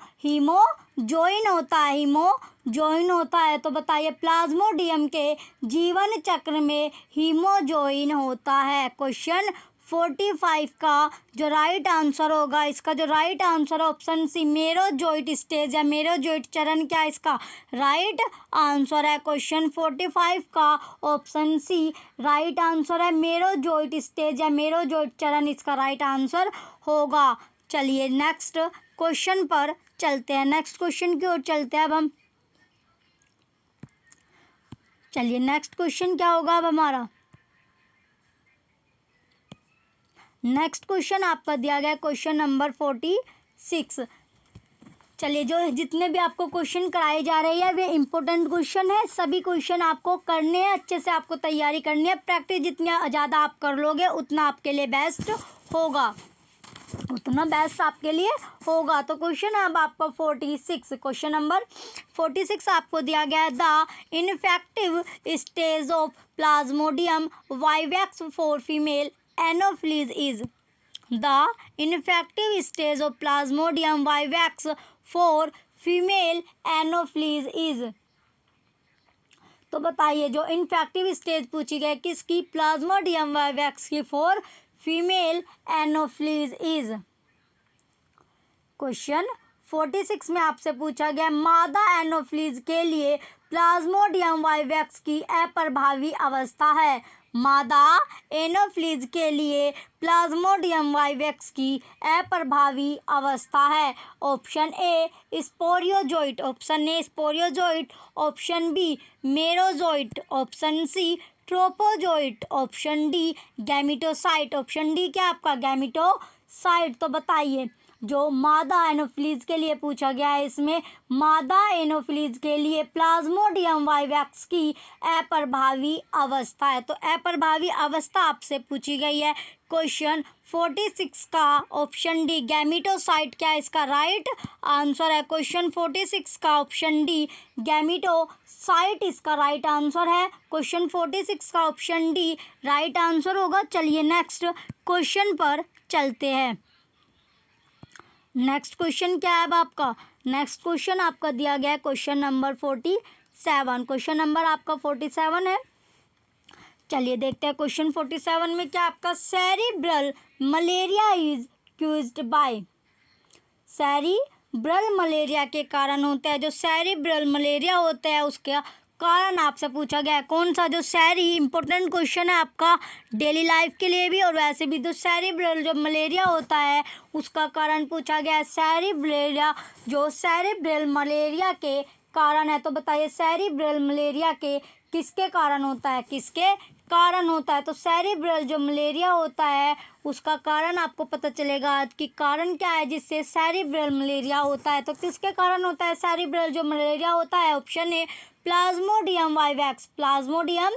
होता है। तो बताइए प्लाज्मोडियम के जीवन चक्र में हीमोजोइन होता है। क्वेश्चन 45 का जो राइट आंसर होगा इसका जो right answer option C merozoite stage या मेरोजोइट चरण क्या इसका राइट आंसर है। क्वेश्चन 45 का ऑप्शन सी राइट आंसर है मेरोजोइट स्टेज या मेरोजोइट चरण इसका राइट आंसर होगा। चलिए नेक्स्ट क्वेश्चन पर चलते हैं। नेक्स्ट क्वेश्चन की ओर चलते हैं अब हम। चलिए नेक्स्ट क्वेश्चन क्या होगा अब हमारा? नेक्स्ट क्वेश्चन आपका दिया गया क्वेश्चन नंबर 46। चलिए, जो जितने भी आपको क्वेश्चन कराए जा रहे हैं वे इम्पोर्टेंट क्वेश्चन है। सभी क्वेश्चन आपको करने हैं, अच्छे से आपको तैयारी करनी है। प्रैक्टिस जितनी ज़्यादा आप कर लोगे उतना आपके लिए बेस्ट होगा, उतना बेस्ट आपके लिए होगा। तो क्वेश्चन अब आपका 46, क्वेश्चन नंबर 46 आपको दिया गया है। The ineffective stage of Plasmodium vivax for female anopheles is. The ineffective stage of Plasmodium vivax for female anopheles is. तो बताइए, जो इनफेक्टिव स्टेज पूछी गई किसकी, प्लाज्मोडियम वाइवैक्स की for female anopheles is. Question 46 में आपसे पूछा गया मादा एनोफिलीज के लिए प्लाज्मोडियम वाइवैक्स की अप्रभावी अवस्था है। मादा एनोफिलीज के लिए प्लाज्मोडियम वाइवैक्स की अप्रभावी अवस्था है। Option A sporozoite, option A sporozoite, option B merozoite, option C trophozoite, option D gametocyte. Option D क्या आपका गैमिटोसाइट। तो बताइए, जो मादा एनोफिलीज के लिए पूछा गया है, इसमें मादा एनोफिलीज के लिए प्लाज्मोडियम वाइवैक्स की अप्रभावी अवस्था है। तो अप्रभावी अवस्था आपसे पूछी गई है। क्वेश्चन 46 का ऑप्शन डी गैमिटोसाइट क्या इसका राइट आंसर है। क्वेश्चन 46 का ऑप्शन डी गैमिटोसाइट इसका राइट आंसर है। क्वेश्चन 46 का ऑप्शन डी राइट आंसर होगा। चलिए नेक्स्ट क्वेश्चन पर चलते हैं। नेक्स्ट क्वेश्चन क्या है अब आपका, नेक्स्ट क्वेश्चन आपका दिया गया है क्वेश्चन नंबर 47। क्वेश्चन नंबर आपका 47 है। चलिए देखते हैं क्वेश्चन 47 में क्या आपका cerebral malaria is caused by. Cerebral malaria के कारण होता है, जो सेरिब्रल मलेरिया होता है उसका कारण आपसे पूछा गया है कौन सा। जो सैरी इंपॉर्टेंट क्वेश्चन है आपका डेली लाइफ के लिए भी और वैसे भी। जो सेरिब्रल जो मलेरिया होता है उसका कारण पूछा गया है सेरिब्रेलिया, जो सेरिब्रल मलेरिया के कारण है। तो बताइए सेरिब्रल मलेरिया के किसके कारण होता है, किसके कारण होता है। तो सेरिब्रल जो मलेरिया होता है उसका कारण आपको पता चलेगा कि कारण क्या है जिससे सेरिब्रल मलेरिया होता है। तो किसके कारण होता है सेरिब्रल जो मलेरिया होता है। Option A plasmodium vivax, plasmodium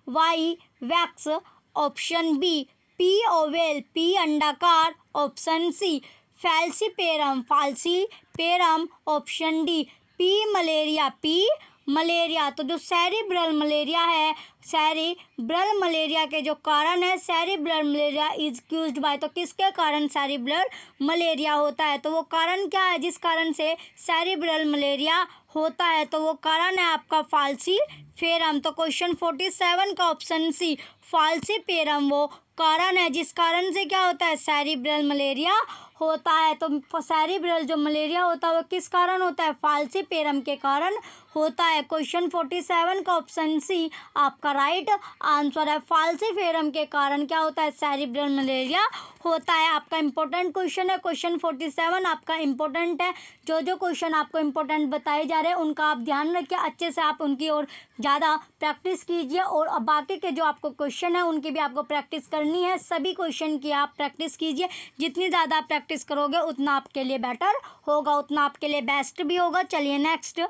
vivax. Option B P ovale, P अंडाकार। Option C falciparum, falciparum. Option D P malaria, P malaria. तो जो सेरिब्रल मलेरिया है, सेरिब्रल मलेरिया के जो कारण है cerebral malaria is caused by. तो किसके कारण सेरिब्रल मलेरिया होता है। तो वो कारण क्या है जिस कारण से सेरिब्रल मलेरिया होता है। तो वो कारण है आपका फाल्सीपेरम। तो क्वेश्चन 47 का ऑप्शन सी फाल्सीपेरम वो कारण है जिस कारण से क्या होता है सेरिब्रल मलेरिया होता है। तो सेरिब्रल जो मलेरिया होता है वो किस कारण होता है, फाल्सीपेरम के कारण होता है। क्वेश्चन 47 का ऑप्शन सी आपका राइट आंसर है। फाल्सीपेरम के कारण क्या होता है सेरिब्रल मलेरिया होता है। आपका इंपॉर्टेंट क्वेश्चन है क्वेश्चन 47 आपका इंपॉर्टेंट है। जो जो क्वेश्चन आपको इंपॉर्टेंट बताए जा रहे हैं उनका आप ध्यान रखिए, अच्छे से आप उनकी और ज़्यादा प्रैक्टिस कीजिए और बाकी के जो आपको क्वेश्चन है उनकी भी आपको प्रैक्टिस करनी है। सभी क्वेश्चन की आप प्रैक्टिस कीजिए, जितनी ज़्यादा प्रैक्टिस करोगे उतना आपके लिए बेटर होगा, उतना आपके लिए बेस्ट भी होगा। चलिए नेक्स्ट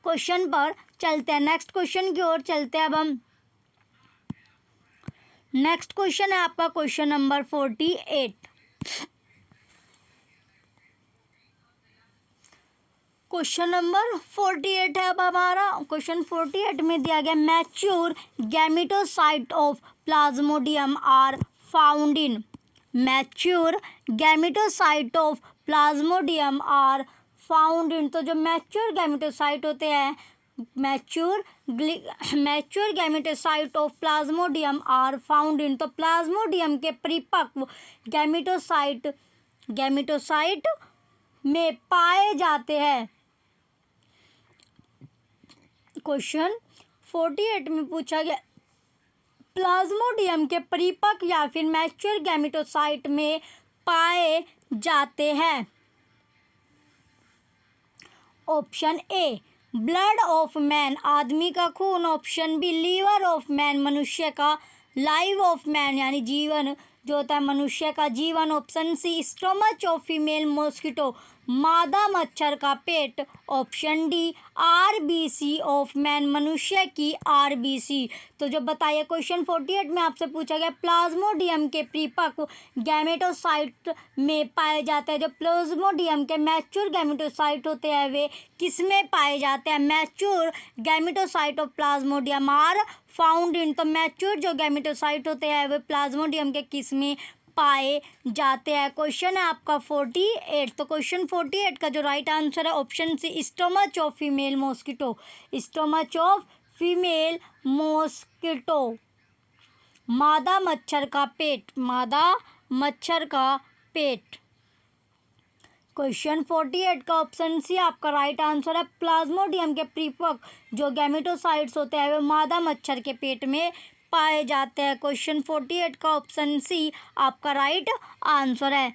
क्वेश्चन पर चलते हैं, नेक्स्ट क्वेश्चन की ओर चलते हैं अब हम। नेक्स्ट क्वेश्चन है आपका क्वेश्चन नंबर 48। क्वेश्चन नंबर 48 है अब हमारा। क्वेश्चन 48 में दिया गया mature gametocyte of Plasmodium are found in. Mature gametocyte of Plasmodium are found in. तो जो मैच्योर गैमिटोसाइट होते हैं, mature gametocyte of Plasmodium are found in. तो प्लाज्मोडियम के परिपक्व गैमिटोसाइट में पाए जाते हैं। क्वेश्चन 48 में पूछा गया प्लाज्मोडियम के परिपक्व या फिर मैच्योर गैमिटोसाइट में पाए जाते हैं। Option A blood of man, आदमी का खून। Option B liver of man, मनुष्य का। लाइव ऑफ मैन यानी जो होता है मनुष्य का जीवन। Option C stomach of female mosquito, मादा मच्छर का पेट। Option D RBC of man, मनुष्य की आरबीसी। तो जो बताइए क्वेश्चन 48 में आपसे पूछा गया प्लाज्मोडियम के परिपक्व गैमेटोसाइट में पाए जाते हैं। जो प्लाज्मोडियम के मैच्योर गैमेटोसाइट होते हैं वे किस में पाए जाते हैं? Mature gametocyte of Plasmodium are found in, तो मैच्योर जो गैमेटोसाइट होते हैं वे प्लाज्मोडियम के किस में पाए जाते हैं? क्वेश्चन है आपका 48। तो क्वेश्चन 48 का जो राइट आंसर है option C stomach of female mosquito, stomach of female mosquito, मादा मच्छर का पेट, मादा मच्छर का पेट। क्वेश्चन 48 का ऑप्शन सी आपका राइट आंसर है प्लाज्मोडियम के परिपक्व जो गैमेटोसाइट्स होते हैं वे मादा मच्छर के पेट में पाए जाते हैं। क्वेश्चन 48 का ऑप्शन सी आपका राइट आंसर है।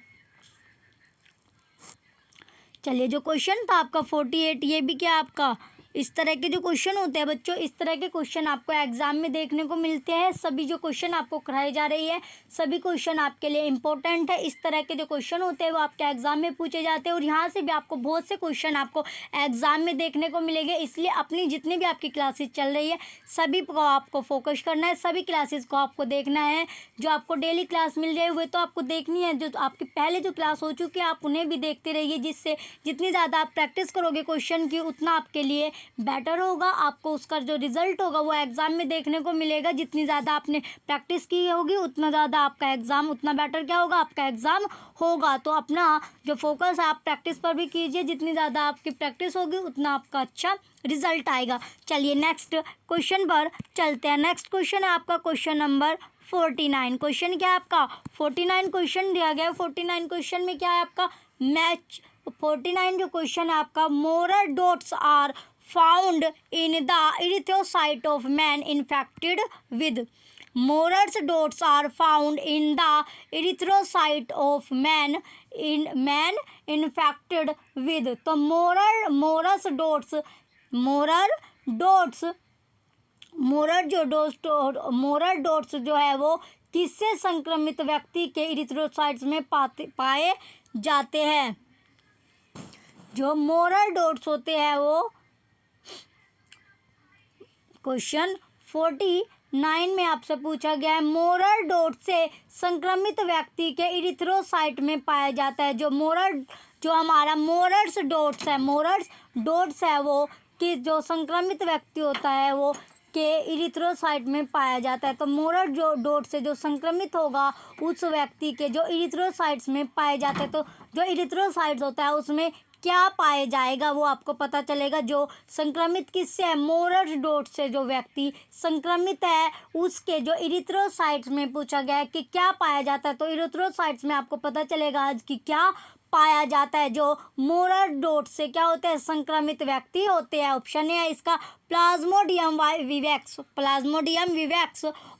चलिए जो क्वेश्चन था आपका 48 ये भी क्या आपका इस तरह के जो क्वेश्चन होते हैं बच्चों, इस तरह के क्वेश्चन आपको एग्जाम में देखने को मिलते हैं। सभी जो क्वेश्चन आपको कराए जा रही है सभी क्वेश्चन आपके लिए इंपॉर्टेंट है। इस तरह के जो क्वेश्चन होते हैं वो आपके एग्जाम में पूछे जाते हैं और यहाँ से भी आपको बहुत से क्वेश्चन आपको एग्जाम में देखने को मिलेंगे। इसलिए अपनी जितनी भी आपकी क्लासेस चल रही है सभी को आपको फोकस करना है, सभी क्लासेस को आपको देखना है। जो आपको डेली क्लास मिल रही है वो तो आपको देखनी है, जो आपकी पहले जो क्लास हो चुकी है आप उन्हें भी देखते रहिए, जिससे जितनी ज़्यादा आप प्रैक्टिस करोगे क्वेश्चन की उतना आपके लिए बेटर होगा। आपको उसका जो रिजल्ट होगा वो एग्ज़ाम में देखने को मिलेगा। जितनी ज़्यादा आपने प्रैक्टिस की होगी उतना ज़्यादा आपका एग्ज़ाम, उतना बेटर क्या होगा आपका एग्ज़ाम होगा। तो अपना जो फोकस है आप प्रैक्टिस पर भी कीजिए, जितनी ज़्यादा आपकी प्रैक्टिस होगी उतना आपका अच्छा रिजल्ट आएगा। चलिए नेक्स्ट क्वेश्चन पर चलते हैं। नेक्स्ट क्वेश्चन है आपका क्वेश्चन नंबर 49। क्वेश्चन क्या है आपका 49 क्वेश्चन दिया गया है। 49 क्वेश्चन में क्या है आपका मैच 49 जो क्वेश्चन है आपका Maurer's dots are found in the erythrocyte of man infected with, Morer's dots are found in the erythrocyte of man infected with। तो मोरर डॉट्स जो है वो किससे संक्रमित व्यक्ति के इरिथ्रोसाइट्स में पाए जाते हैं? जो मोरर डॉट्स होते हैं वो क्वेश्चन 49 में आपसे पूछा गया है मोरर डॉट से संक्रमित व्यक्ति के इरिथ्रोसाइट में पाया जाता है। जो हमारा मोरर्स डॉट्स है वो कि जो संक्रमित व्यक्ति होता है वो के इरिथ्रोसाइट में पाया जाता है। तो मोरर जो डॉट से जो संक्रमित होगा उस व्यक्ति के जो इरिथ्रोसाइट्स में पाए जाते हैं, तो जो इरिथ्रोसाइट्स होता है उसमें क्या पाया जाएगा वो आपको पता चलेगा। जो संक्रमित किससे है? मोरर डॉट से जो व्यक्ति संक्रमित है उसके जो इरिथ्रोसाइट्स में पूछा गया है कि क्या पाया जाता है, तो इरिथ्रोसाइट्स में आपको पता चलेगा आज कि क्या पाया जाता है। जो मोरर डॉट से क्या होते हैं? संक्रमित व्यक्ति होते हैं। ऑप्शन ए है इसका Plasmodium vivax,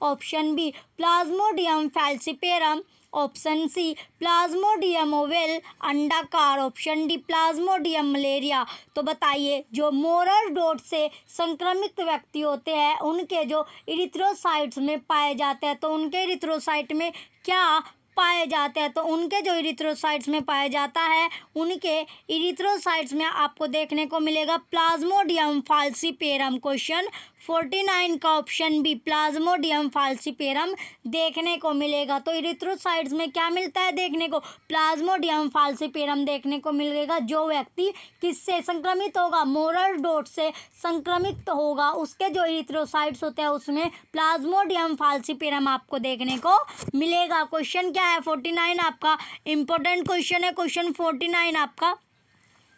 option B Plasmodium falciparum, option C Plasmodium ovale अंडाकार, ऑप्शन डी प्लाज्मोडियम मलेरिया। तो बताइए जो मोरर डॉट से संक्रमित व्यक्ति होते हैं उनके जो इरिथ्रोसाइट्स में पाए जाते हैं, तो उनके इरिथ्रोसाइट में क्या पाए जाते हैं? तो उनके जो इरिथ्रोसाइट्स में पाया जाता है उनके इरिथ्रोसाइट्स में आपको देखने को मिलेगा प्लाज्मोडियम फाल्सिपेरम। क्वेश्चन 49 का ऑप्शन बी प्लाज्मोडियम फाल्सिपेरम देखने को मिलेगा। तो इरिथ्रोसाइट्स में क्या मिलता है देखने को? प्लाज्मोडियम फाल्सिपेरम देखने को मिलेगा। जो व्यक्ति किससे संक्रमित होगा? मोरर डॉट से संक्रमित होगा, उसके जो इरिथ्रोसाइट्स होते हैं उसमें प्लाज्मोडियम फाल्सिपेरम आपको देखने को मिलेगा। क्वेश्चन क्या है 49 आपका इंपॉर्टेंट क्वेश्चन है। क्वेश्चन 49 आपका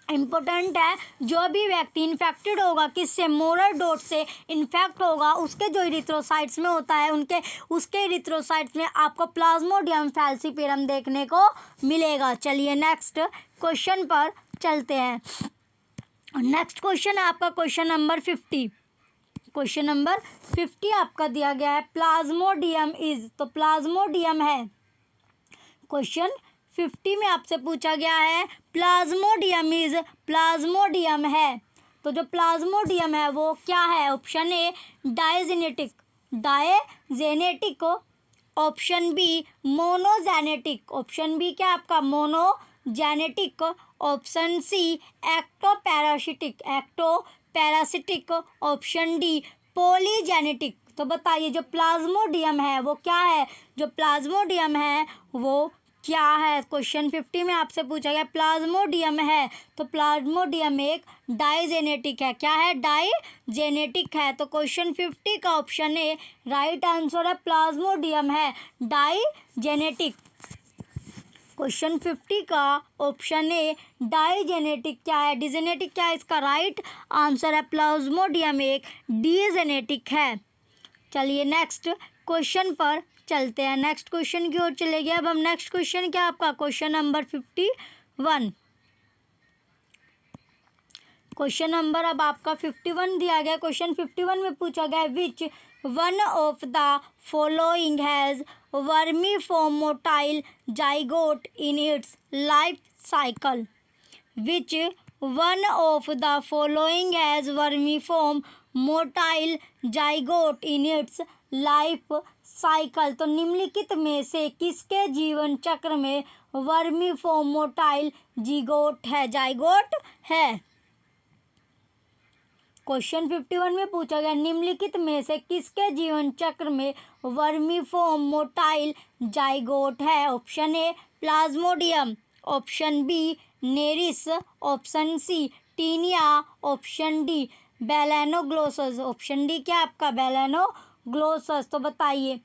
इम्पोर्टेंट है। जो भी व्यक्ति इन्फेक्टेड होगा किससे? मोरर डॉट से इन्फेक्ट होगा, उसके जो इरिथ्रोसाइट्स में होता है उसके इरिथ्रोसाइट्स में आपको प्लाज्मोडियम फैल्सिपेरम देखने को मिलेगा। चलिए नेक्स्ट क्वेश्चन पर चलते हैं। नेक्स्ट क्वेश्चन है आपका क्वेश्चन नंबर 50। क्वेश्चन नंबर 50 आपका दिया गया है प्लाज्मोडियम इज, तो प्लाज्मोडियम है। क्वेश्चन 50 में आपसे पूछा गया है प्लाज्मोडियम है, तो जो प्लाज्मोडियम है वो क्या है? Option A digenetic, option B monogenetic, option B क्या आपका monogenetic, option C ectoparasitic, ectoparasitic, option D polygenetic. तो बताइए जो प्लाज्मोडियम है वो क्या है, जो प्लाज्मोडियम है वो क्या है। क्वेश्चन 50 में आपसे पूछा गया प्लाज्मोडियम है, तो प्लाज्मोडियम एक डाइजेनेटिक है। क्या है, डाइजेनेटिक है। तो क्वेश्चन 50 का ऑप्शन ए राइट आंसर है, प्लाज्मोडियम है डाइजेनेटिक। क्वेश्चन 50 का ऑप्शन ए डाइजेनेटिक क्या है, डिजेनेटिक क्या है, इसका राइट आंसर है प्लाज्मोडियम एक डीजेनेटिक है। चलिए नेक्स्ट क्वेश्चन पर चलते हैं, नेक्स्ट क्वेश्चन की ओर चले गए। अब हम नेक्स्ट क्वेश्चन क्या आपका क्वेश्चन नंबर 51, क्वेश्चन नंबर अब आपका 51 दिया गया। क्वेश्चन 51 में पूछा गया which one of the following has vermiform motile zygote in its life cycle, which one of the following has vermiform motile zygote in its life cycle. तो निम्नलिखित में से किसके जीवन चक्र में वर्मीफॉर्म मोटाइल जाइगोट है। क्वेश्चन 51 में पूछा गया निम्नलिखित में से किसके जीवन चक्र में वर्मीफॉर्म मोटाइल जाइगोट है। Option A plasmodium, option B nereis, option C taenia, option D balanoglossus, option D क्या आपका बेलेनोग्लोसस। तो बताइए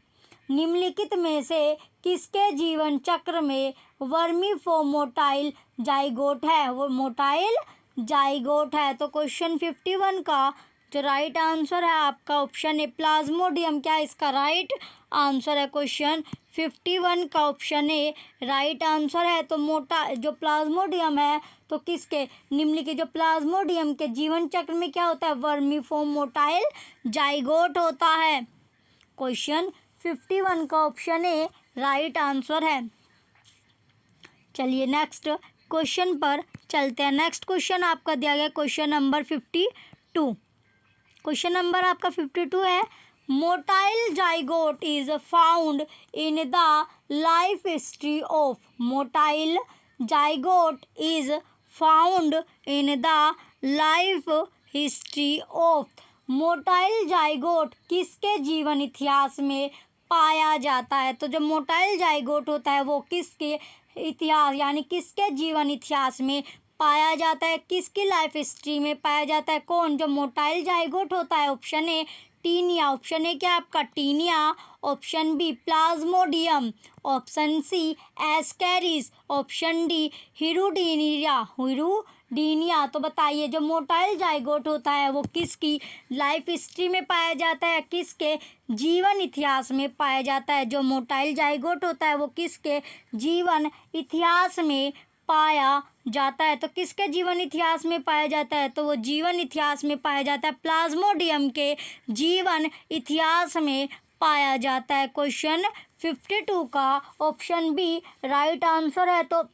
निम्नलिखित में से किसके जीवन चक्र में वर्मीफॉर्म मोटाइल जाइगोट है, वो मोटाइल जाइगोट है। तो क्वेश्चन 51 का जो राइट आंसर है आपका ऑप्शन ए प्लाज्मोडियम, क्या इसका राइट आंसर है। क्वेश्चन 51 का ऑप्शन ए राइट आंसर है। तो जो प्लाज्मोडियम है तो किसके निम्नलिखित जो प्लाज्मोडियम के जीवन चक्र में क्या होता है, वर्मीफॉर्म मोटाइल जाइगोट होता है। क्वेश्चन 51 का ऑप्शन ए राइट आंसर है। चलिए नेक्स्ट क्वेश्चन पर चलते हैं। नेक्स्ट क्वेश्चन आपका दिया गया क्वेश्चन नंबर 52, क्वेश्चन नंबर आपका 52 है motile zygote is found in the life history of, motile zygote is found in the life history of, motile zygote किसके जीवन इतिहास में पाया जाता है। तो जो मोटाइल जाइगोट होता है वो किसके इतिहास यानी किसके जीवन इतिहास में पाया जाता है, किसकी लाइफ हिस्ट्री में पाया जाता है, कौन, जो मोटाइल जाइगोट होता है। Option A taenia, option A क्या आपका taenia, option B plasmodium, option C ascaris, option D hirudinaria, तो बताइए जो मोटाइल जाइगोट होता है वो किसकी लाइफ हिस्ट्री में पाया जाता है, किसके जीवन इतिहास में पाया जाता है। जो मोटाइल जाइगोट होता है वो किसके जीवन इतिहास में पाया जाता है। तो किसके जीवन इतिहास में पाया जाता है, तो वो जीवन इतिहास में पाया जाता है प्लाज्मोडियम के जीवन इतिहास में पाया जाता है। क्वेश्चन 52 का ऑप्शन बी राइट आंसर है। तो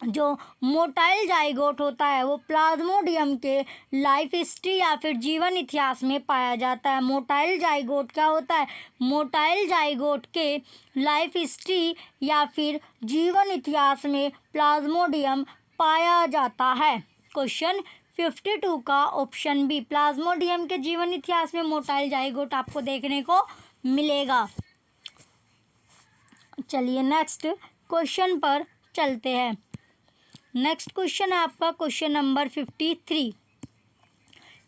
जो मोटाइल जाइगोट होता है वो प्लाज्मोडियम के लाइफ हिस्ट्री या फिर जीवन इतिहास में पाया जाता है। मोटाइल जाइगोट क्या होता है, मोटाइल जाइगोट के लाइफ हिस्ट्री या फिर जीवन इतिहास में प्लाज्मोडियम पाया जाता है। क्वेश्चन 52 का ऑप्शन बी प्लाज्मोडियम के जीवन इतिहास में मोटाइल जाइगोट आपको देखने को मिलेगा। चलिए नेक्स्ट क्वेश्चन पर चलते हैं। नेक्स्ट क्वेश्चन है आपका क्वेश्चन नंबर 53,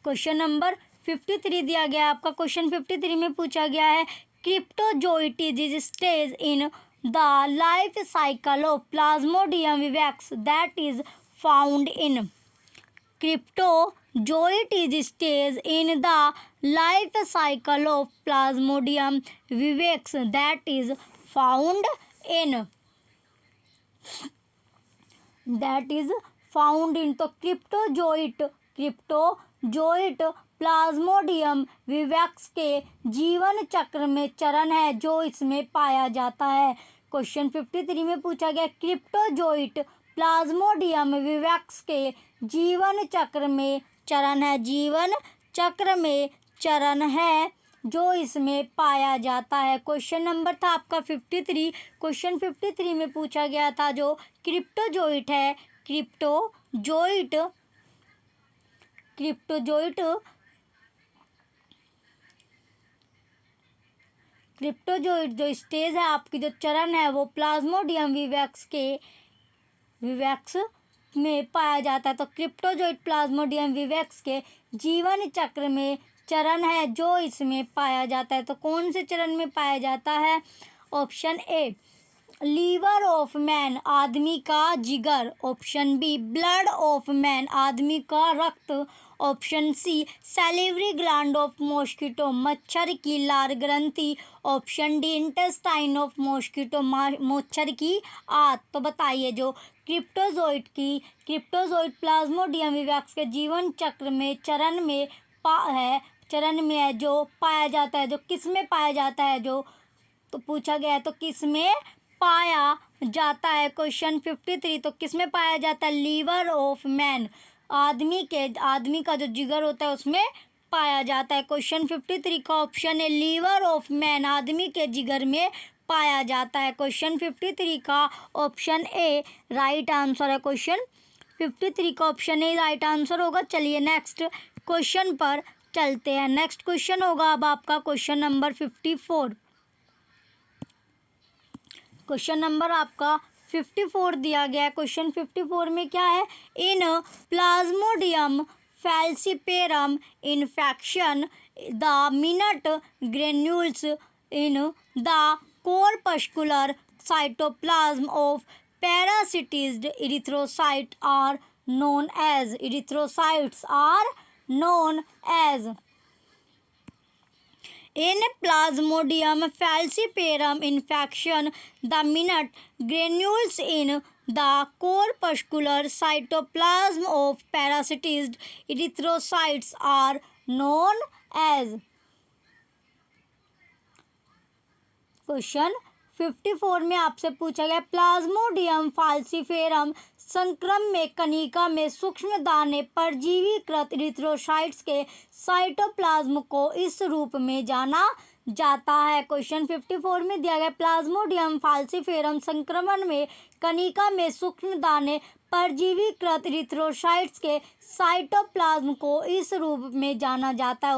क्वेश्चन नंबर 53 दिया गया आपका। क्वेश्चन 53 में पूछा गया है cryptozoite stage in the life cycle of Plasmodium vivax that is found in, cryptozoite stage in the life cycle of Plasmodium vivax that is found in, that is found in. तो cryptozoite Plasmodium vivax के जीवन चक्र में चरण है जो इसमें पाया जाता है। क्वेश्चन 53 में पूछा गया क्रिप्टोजोइट प्लाज्मोडियम विवैक्स के जीवन चक्र में चरण है, जीवन चक्र में चरण है जो इसमें पाया जाता है। क्वेश्चन नंबर था आपका 53। क्वेश्चन 53 में पूछा गया था जो क्रिप्टोजोइट है, क्रिप्टोजोइट जो स्टेज है आपकी, जो चरण है वो प्लाज्मोडियम विवैक्स में पाया जाता है। तो क्रिप्टोजोइट प्लाज्मोडियम विवैक्स के जीवन चक्र में चरण है जो इसमें पाया जाता है। तो कौन से चरण में पाया जाता है? Option A liver of man, आदमी का जिगर। Option B blood of man, आदमी का रक्त। Option C salivary gland of mosquito, मच्छर की लार ग्रंथि। Option D intestine of mosquito, मच्छर की आंत। तो बताइए जो क्रिप्टोजोइट प्लाज्मोडियम विवैक्स के जीवन चक्र में चरण में है जो पाया जाता है, जो किस में पाया जाता है, जो तो पूछा गया है तो किस में पाया जाता है। क्वेश्चन 53 तो किस में पाया जाता है? लीवर ऑफ मैन, आदमी का जो जिगर होता है उसमें पाया जाता है। क्वेश्चन 53 का ऑप्शन है लीवर ऑफ मैन, आदमी के जिगर में पाया जाता है। क्वेश्चन 53 का ऑप्शन ए राइट आंसर है। क्वेश्चन 53 का ऑप्शन ए राइट आंसर होगा। चलिए नेक्स्ट क्वेश्चन पर चलते हैं। नेक्स्ट क्वेश्चन होगा अब आपका क्वेश्चन नंबर 54। क्वेश्चन नंबर आपका 54 दिया गया है। क्वेश्चन 54 में क्या है? In plasmodium falciparum infection the minute granules in the corpuscular cytoplasm of parasitized erythrocytes are known as in Plasmodium falciparum infection, the minute granules in the corpuscular cytoplasm of parasitized erythrocytes are known as। Question 54 में आपसे पूछा गया Plasmodium फाल्सिफेरम संक्रम में कनिका में सूक्ष्म दाने परजीवीकृत erythrocytes के cytoplasm को इस रूप में जाना जाता है। क्वेश्चन 54 में दिया गया प्लाज्मोडियम फाल्सिफेरम संक्रमण में कनिका में सूक्ष्म दाने परजीवीकृत इरिथ्रोसाइट्स के साइटोप्लाज्म को इस रूप में जाना जाता है।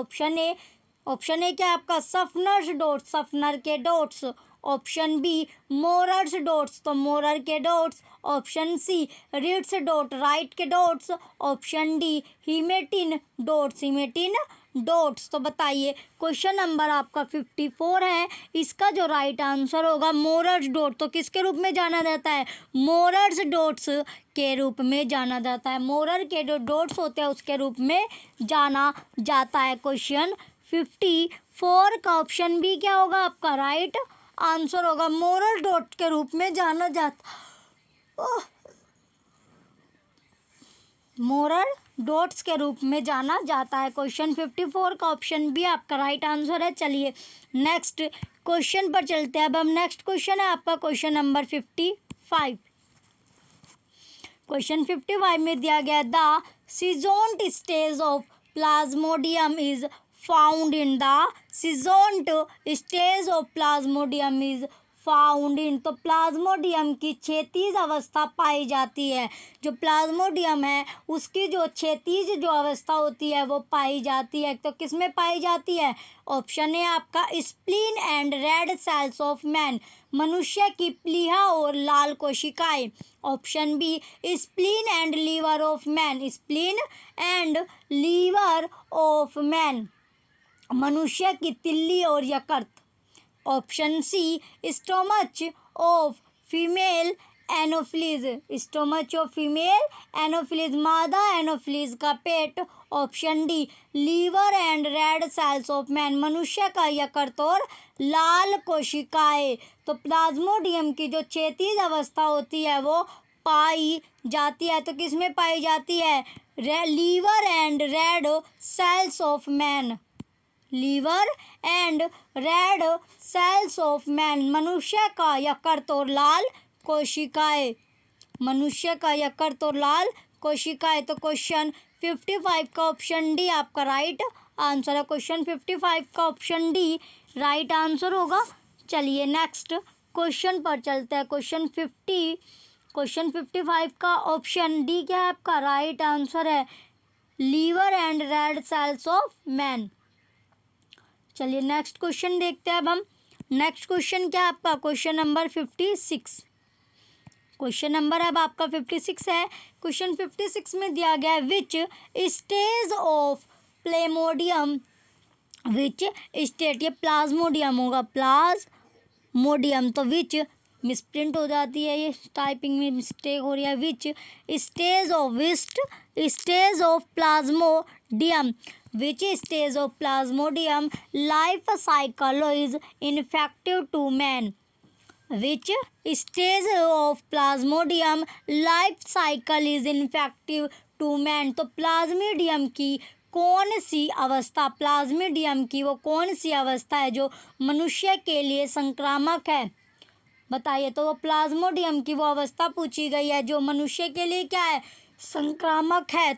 ऑप्शन ए क्या है आपका? सफनर्स डॉट्स, सफनर के dots. Option B Maurer's dots, तो मोरर के dots. Option C ritz dot, Wright के dots. Option D haematin dots. तो बताइए क्वेश्चन नंबर आपका 54 है, इसका जो राइट आंसर होगा मोरर्स डॉट। तो किसके रूप में जाना जाता है? मोरर्स डॉट्स के रूप में जाना जाता है। मोरर के जो डॉट्स होते हैं उसके रूप में जाना जाता है। क्वेश्चन 54 का ऑप्शन बी क्या होगा आपका? राइट आंसर होगा, मोरल डॉट के रूप में जाना जाता, मोरल डॉट्स के रूप में जाना जाता है। क्वेश्चन 54 का ऑप्शन बी आपका राइट आंसर है। चलिए नेक्स्ट क्वेश्चन पर चलते हैं। अब हम नेक्स्ट क्वेश्चन है आपका क्वेश्चन नंबर 55। क्वेश्चन 55 में दिया गया the schizont stage of plasmodium is found in the seasoned stage of plasmodium is found in। तो प्लाज्मोडियम की क्षैतिज अवस्था पाई जाती है। जो प्लाज्मोडियम है उसकी जो क्षैतिज जो अवस्था होती है वो पाई जाती है। तो किस में पाई जाती है? ऑप्शन ए आपका spleen and red cells of man, मनुष्य की प्लीहा और लाल कोशिकाएं। Option B spleen and liver of man, spleen and liver of man, मनुष्य की तिल्ली और यकृत। Option C stomach of female anopheles, stomach of female anopheles, मादा एनोफ्लीज का पेट। Option D liver and red cells of man, मनुष्य का यकृत और लाल कोशिकाएं। तो प्लाज्मोडियम की जो क्षैतिज अवस्था होती है वो पाई जाती है। तो किस में पाई जाती है? Liver and red cells of man, liver and red cells of man, मनुष्य का यकृत और लाल कोशिकाएं, मनुष्य का यकृत और लाल कोशिकाएं। तो क्वेश्चन 55 का ऑप्शन डी आपका राइट आंसर है क्वेश्चन 55 का ऑप्शन डी राइट आंसर होगा। चलिए नेक्स्ट क्वेश्चन पर चलते हैं। क्वेश्चन 55 का ऑप्शन डी क्या है आपका राइट आंसर है liver and red cells of man. चलिए नेक्स्ट क्वेश्चन देखते हैं अब हम। नेक्स्ट क्वेश्चन क्या है आपका क्वेश्चन नंबर 56। क्वेश्चन नंबर अब आपका 56 है। क्वेश्चन 56 में दिया गया है which stage of plasmodium, which state, ये प्लाज्मोडियम होगा, प्लाज्मोडियम, तो विच मिसप्रिंट हो जाती है, ये टाइपिंग में मिस्टेक हो रही है। Which stage of Plasmodium, which stage of Plasmodium life cycle is infective to man, which stage of Plasmodium life cycle is infective to man. तो प्लाज्मोडियम की कौन सी अवस्था, प्लाज्मोडियम की वो कौन सी अवस्था है जो मनुष्य के लिए संक्रामक है, बताइए। तो वो प्लाज्मोडियम की वो अवस्था पूछी गई है जो मनुष्य के लिए क्या है, संक्रामक है।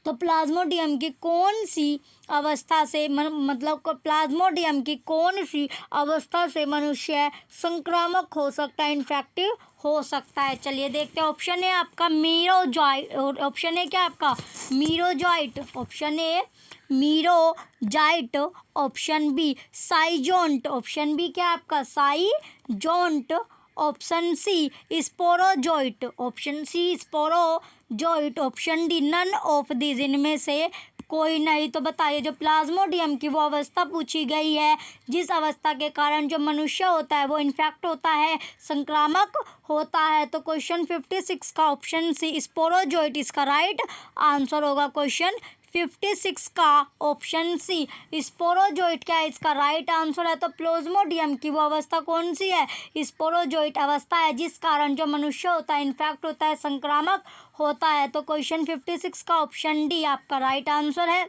तो प्लाज्मोडियम की कौन सी अवस्था से मतलब प्लाज्मोडियम की कौन सी अवस्था से मनुष्य संक्रामक हो सकता है, इन्फेक्टिव हो सकता है। चलिए देखते हैं। ऑप्शन ए आपका मीरोजाइट, ऑप्शन ए क्या आपका merozoite, option A merozoite, option B schizont, option B क्या आपका schizont, option C sporozoite, option C sporozoite, option D none of this, इनमें से कोई नहीं। तो बताइए जो प्लाज्मोडियम की वो अवस्था पूछी गई है जिस अवस्था के कारण जो मनुष्य होता है वो इन्फेक्ट होता है, संक्रामक होता है। तो क्वेश्चन 56 का ऑप्शन सी स्पोरोजोइट इसका राइट आंसर होगा। क्वेश्चन 56 का ऑप्शन सी स्पोरोजोइट क्या है इसका राइट आंसर है। तो प्लाज्मोडियम की वो अवस्था कौन सी है, स्पोरोजोइट अवस्था है जिस कारण जो मनुष्य होता है इन्फेक्ट होता है, संक्रामक होता है। तो क्वेश्चन 56 का ऑप्शन डी आपका राइट आंसर है।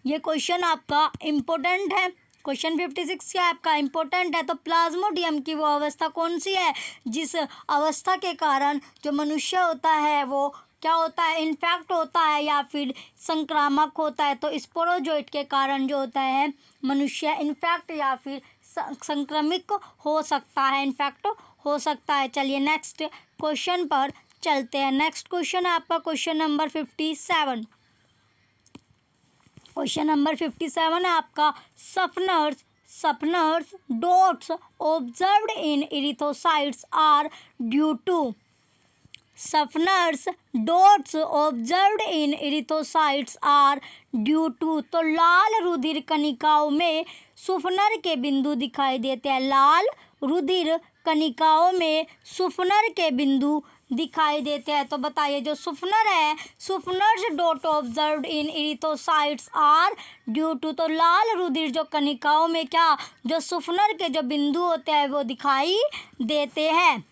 ये क्वेश्चन आपका इम्पोर्टेंट है। क्वेश्चन 56 क्या आपका इम्पोर्टेंट है। तो प्लाज्मोडियम की वो अवस्था कौन सी है जिस अवस्था के कारण जो मनुष्य होता है वो क्या होता है, इन्फेक्ट होता है या फिर संक्रामक होता है। तो स्पोरोजोइट के कारण जो होता है मनुष्य इन्फेक्ट या फिर संक्रमित हो सकता है, इन्फेक्ट हो सकता है। चलिए नेक्स्ट क्वेश्चन पर चलते हैं। नेक्स्ट क्वेश्चन है आपका क्वेश्चन नंबर 57। क्वेश्चन नंबर 57 है आपका Schuffner's dots observed in erythrocytes are due to, Schuffner's dots observed in erythrocytes are due to. तो लाल रुधिर कणिकाओं में सुफनर के बिंदु दिखाई देते हैं, लाल रुधिर कणिकाओं में सुफनर के बिंदु दिखाई देते हैं। तो बताइए जो सुफनर है, Schuffner's dot observed in erythrocytes are due to. तो लाल रुधिर जो कणिकाओं में क्या जो सुफनर के जो बिंदु होते हैं वो दिखाई देते हैं।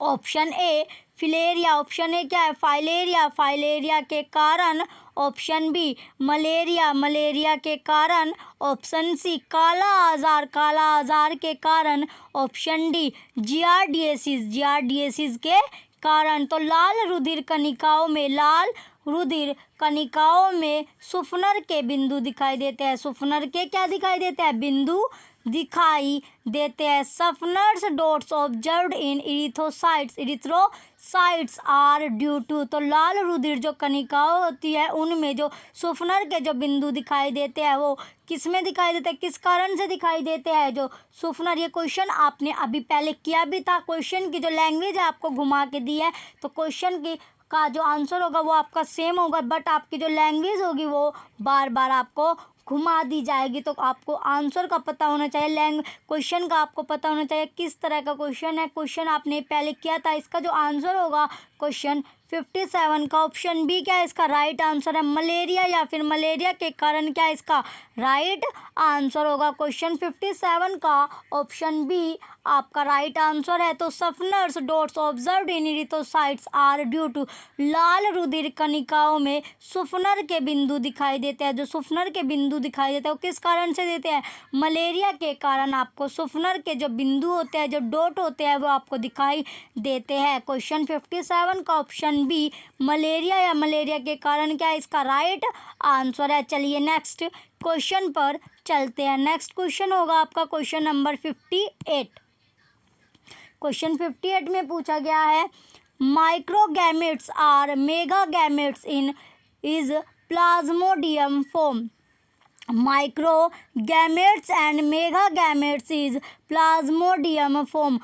Option A filaria, option A क्या है फाइलेरिया, फाइलेरिया के कारण, ऑप्शन बी मलेरिया, मलेरिया के कारण, ऑप्शन सी काला आजार, काला आजार के कारण, ऑप्शन डी जियार्डिएसिस, जियार्डिएसिस के कारण। तो लाल रुधिर कणिकाओं में, लाल रुधिर कणिकाओं में सुफनर के बिंदु दिखाई देते हैं, सुफनर के क्या दिखाई देते हैं, बिंदु दिखाई देते हैं। Schuffner's dots observed in erythrocytes, erythrocytes are due to. तो लाल रुधिर जो कणिकाओं होती है उनमें जो सुफनर के जो बिंदु दिखाई देते हैं वो किस में दिखाई देते हैं, किस कारण से दिखाई देते हैं जो सुफनर। ये क्वेश्चन आपने अभी पहले किया भी था। क्वेश्चन की जो लैंग्वेज है आपको घुमा के दी है, तो क्वेश्चन की का जो आंसर होगा वो आपका सेम होगा, बट आपकी जो लैंग्वेज होगी वो बार बार आपको घुमा दी जाएगी। तो आपको आंसर का पता होना चाहिए, क्वेश्चन का आपको पता होना चाहिए किस तरह का क्वेश्चन है। क्वेश्चन आपने पहले किया था, इसका जो आंसर होगा क्वेश्चन 57 का ऑप्शन बी क्या है इसका राइट आंसर है, मलेरिया या फिर मलेरिया के कारण क्या है इसका राइट आंसर होगा। क्वेश्चन 57 का ऑप्शन बी आपका राइट आंसर है। तो Schuffner's dots observed in erythrocytes are due to, लाल रुधिर कणिकाओं में सुफनर के बिंदु दिखाई देते हैं, जो सुफनर के बिंदु दिखाई देते हैं वो किस कारण से देते हैं, मलेरिया के कारण आपको सुफनर के जो बिंदु होते हैं, जो डॉट होते हैं वो आपको दिखाई देते हैं। क्वेश्चन 57 का ऑप्शन ऑप्शन बी मलेरिया या मलेरिया के कारण क्या है इसका राइट आंसर है। चलिए नेक्स्ट क्वेश्चन पर चलते हैं। नेक्स्ट क्वेश्चन होगा आपका क्वेश्चन नंबर 58। क्वेश्चन 58 में पूछा गया है microgametes are megagametes in is plasmodium form. Microgametes and megagametes is plasmodium form.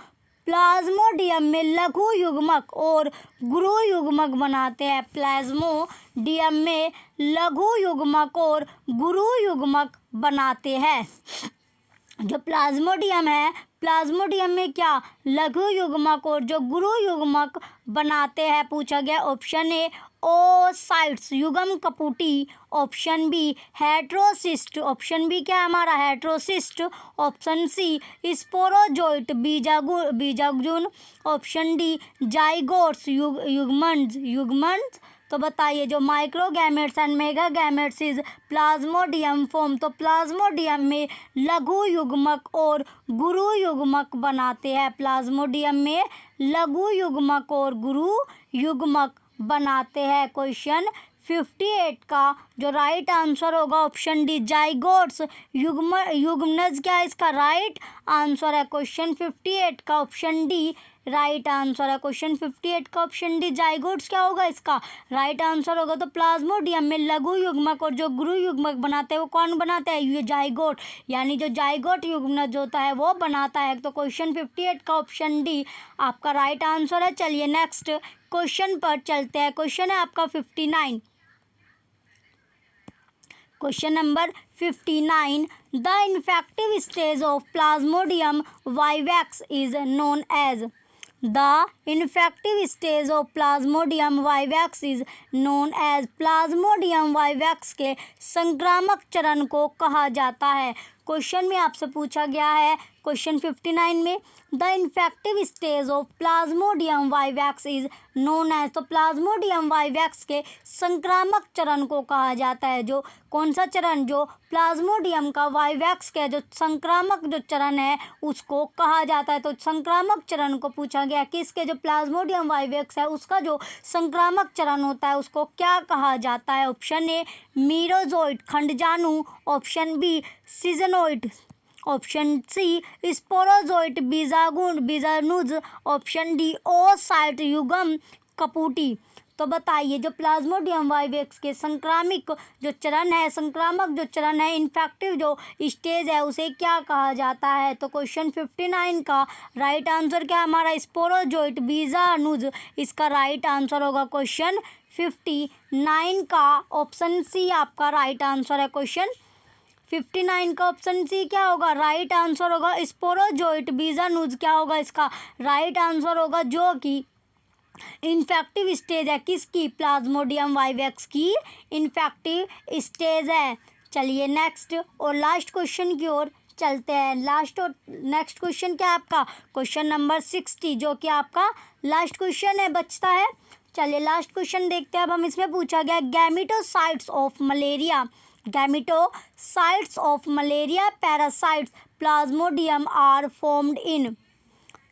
Plasmodium में लघु युग्मक और गुरु युग्मक बनाते हैं। प्लाज्मोडियम में लघु युग्मक और गुरु युग्मक बनाते हैं। जो प्लाज्मोडियम है, प्लाज्मोडियम में क्या लघु युग्मक और जो गुरु युग्मक बनाते हैं। पूछा गया ऑप्शन ए ओसाइट्स युग्म कपूटी, option B heterocyst, option B क्या है हमारा हेट्रोसिस्ट, ऑप्शन सी स्पोरोजोइट बीजाणु, ऑप्शन डी जाइगोट्स युग्मंज। तो बताइए जो microgametes and megagametes is plasmodium form, तो प्लाज्मोडियम में लघु युग्मक और गुरु युग्मक बनाते हैं। प्लाज्मोडियम में लघु युग्मक और गुरु युग्मक बनाते हैं। क्वेश्चन 58 का जो राइट आंसर होगा ऑप्शन डी जाइगोट्स युग्मनज क्या है इसका राइट आंसर है। क्वेश्चन 58 का ऑप्शन डी राइट आंसर है। क्वेश्चन 58 का ऑप्शन डी जाइगोट्स क्या होगा इसका राइट आंसर होगा। तो प्लाज्मोडियम में लघु युग्मक और जो गुरु युग्मक बनाते हैं वो कौन बनाते हैं, ये जाइगोट, यानी जो जाइगोट युग्मनज होता है वो बनाता है। तो क्वेश्चन 58 का ऑप्शन डी आपका राइट आंसर है। चलिए नेक्स्ट क्वेश्चन पर चलते हैं। क्वेश्चन है आपका 59। Question number 59 the infective stage of Plasmodium vivax is known as. The infective stage of Plasmodium vivax is known as. Plasmodium vivax के संक्रामक चरण को कहा जाता है। क्वेश्चन में आपसे पूछा गया है क्वेश्चन 59 में the infective stage of Plasmodium vivax is known as. तो प्लाज्मोडियम वाइवैक्स के संक्रामक चरण को कहा जाता है। जो कौन सा चरण, जो प्लाज्मोडियम का वाइवैक्स के जो संक्रामक जो चरण है उसको कहा जाता है। तो संक्रामक चरण को पूछा गया किसके, जो प्लाज्मोडियम वाइवैक्स है उसका जो संक्रामक चरण होता है उसको क्या कहा जाता है। ऑप्शन ए मीरोजोइट खंडजाणु, option B schizonoid, option C sporozoite बीजाणुज, ऑप्शन डी ओसाइट युग्म कपूटी। तो बताइए जो प्लाज्मोडियम वाइवैक्स के संक्रामक जो चरण है इन्फेक्टिव जो स्टेज है उसे क्या कहा जाता है। तो क्वेश्चन 59 का राइट आंसर क्या हमारा स्पोरोजोइट बीजाणुज इसका राइट आंसर होगा। क्वेश्चन 59 का ऑप्शन सी आपका राइट आंसर है। क्वेश्चन 59 का ऑप्शन सी क्या होगा राइट आंसर होगा। स्पोरोजोइट बीजाणुज क्या होगा इसका राइट आंसर होगा, जो कि इन्फेक्टिव स्टेज है किसकी, प्लाज्मोडियम वाइवैक्स की इन्फेक्टिव स्टेज है। चलिए नेक्स्ट और लास्ट क्वेश्चन की ओर चलते हैं। लास्ट और नेक्स्ट क्वेश्चन क्या है आपका क्वेश्चन नंबर 60 जो कि आपका लास्ट क्वेश्चन है बचता है। चलिए लास्ट क्वेश्चन देखते हैं। अब हम इसमें पूछा गया gametocytes of malaria, gametocytes of malaria parasites Plasmodium are formed in.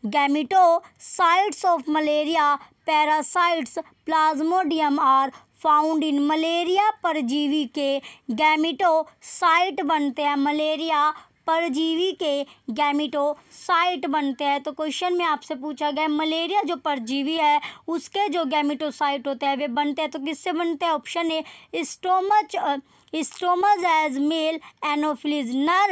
Gametocytes of malaria parasites Plasmodium are found in. Malaria परजीवी के गैमेटोसाइट बनते हैं, मलेरिया परजीवी के गैमेटोसाइट बनते हैं। तो क्वेश्चन में आपसे पूछा गया मलेरिया जो परजीवी है उसके जो गैमेटोसाइट होते हैं वे बनते हैं तो किससे बनते हैं। Option A stomach of male anopheles, नर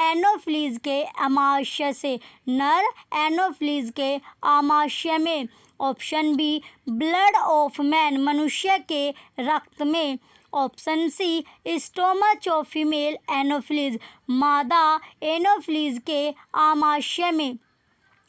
एनोफिलीज के आमाशय से, नर एनोफिलीज के आमाशय में। Option B blood of man, मनुष्य के रक्त में। Option C stomach of female anopheles, मादा एनोफिलीज के आमाशय में।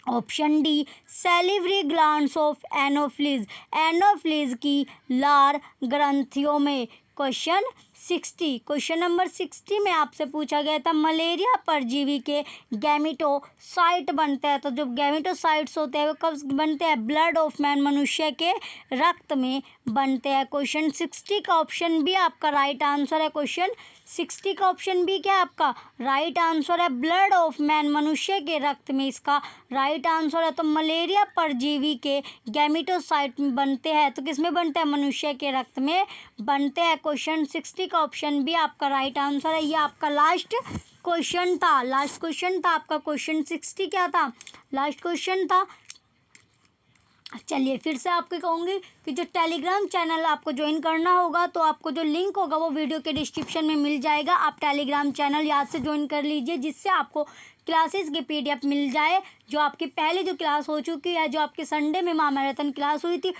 Option D salivary glands of anopheles, anopheles की लार ग्रंथियों में। क्वेश्चन 60 क्वेश्चन नंबर 60 में आपसे पूछा गया था मलेरिया परजीवी के गैमेटोसाइट बनते हैं। तो जो गैमेटोसाइट्स होते हैं वो कब बनते हैं, ब्लड ऑफ मैन, मनुष्य के रक्त में बनते हैं। क्वेश्चन 60 का ऑप्शन बी आपका राइट आंसर है। क्वेश्चन 60 का ऑप्शन बी क्या है आपका राइट आंसर है ब्लड ऑफ मैन, मनुष्य के रक्त में इसका राइट आंसर है। तो मलेरिया परजीवी के गैमेटोसाइट में बनते हैं, तो किस में बनते हैं, मनुष्य के रक्त में बनते हैं। क्वेश्चन 60 का ऑप्शन बी आपका राइट आंसर है। ये आपका लास्ट क्वेश्चन था आपका क्वेश्चन 60 क्या था, लास्ट क्वेश्चन था। चलिए फिर से आपको कहूँगी कि जो टेलीग्राम चैनल आपको ज्वाइन करना होगा, तो आपको जो लिंक होगा वो वीडियो के डिस्क्रिप्शन में मिल जाएगा। आप टेलीग्राम चैनल याद से ज्वाइन कर लीजिए, जिससे आपको क्लासेस की PDF मिल जाए। जो आपकी पहले जो क्लास हो चुकी है, जो आपके संडे में महामैराथन क्लास हुई थी,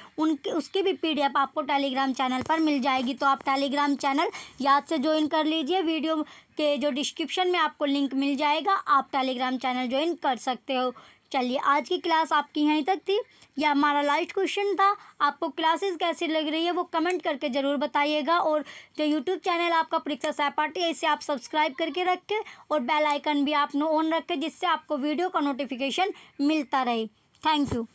उसकी भी PDF आपको टेलीग्राम चैनल पर मिल जाएगी। तो आप टेलीग्राम चैनल याद से ज्वाइन कर लीजिए, वीडियो के जो डिस्क्रिप्शन में आपको लिंक मिल जाएगा, आप टेलीग्राम चैनल ज्वाइन कर सकते हो। चलिए आज की क्लास आपकी यहीं तक थी, यह हमारा लास्ट क्वेश्चन था। आपको क्लासेस कैसी लग रही है वो कमेंट करके ज़रूर बताइएगा। और जो यूट्यूब चैनल आपका परीक्षा सहपाठी है, इसे आप सब्सक्राइब करके रखें और बेल आइकन भी आपने ऑन रखें, जिससे आपको वीडियो का नोटिफिकेशन मिलता रहे। Thank you.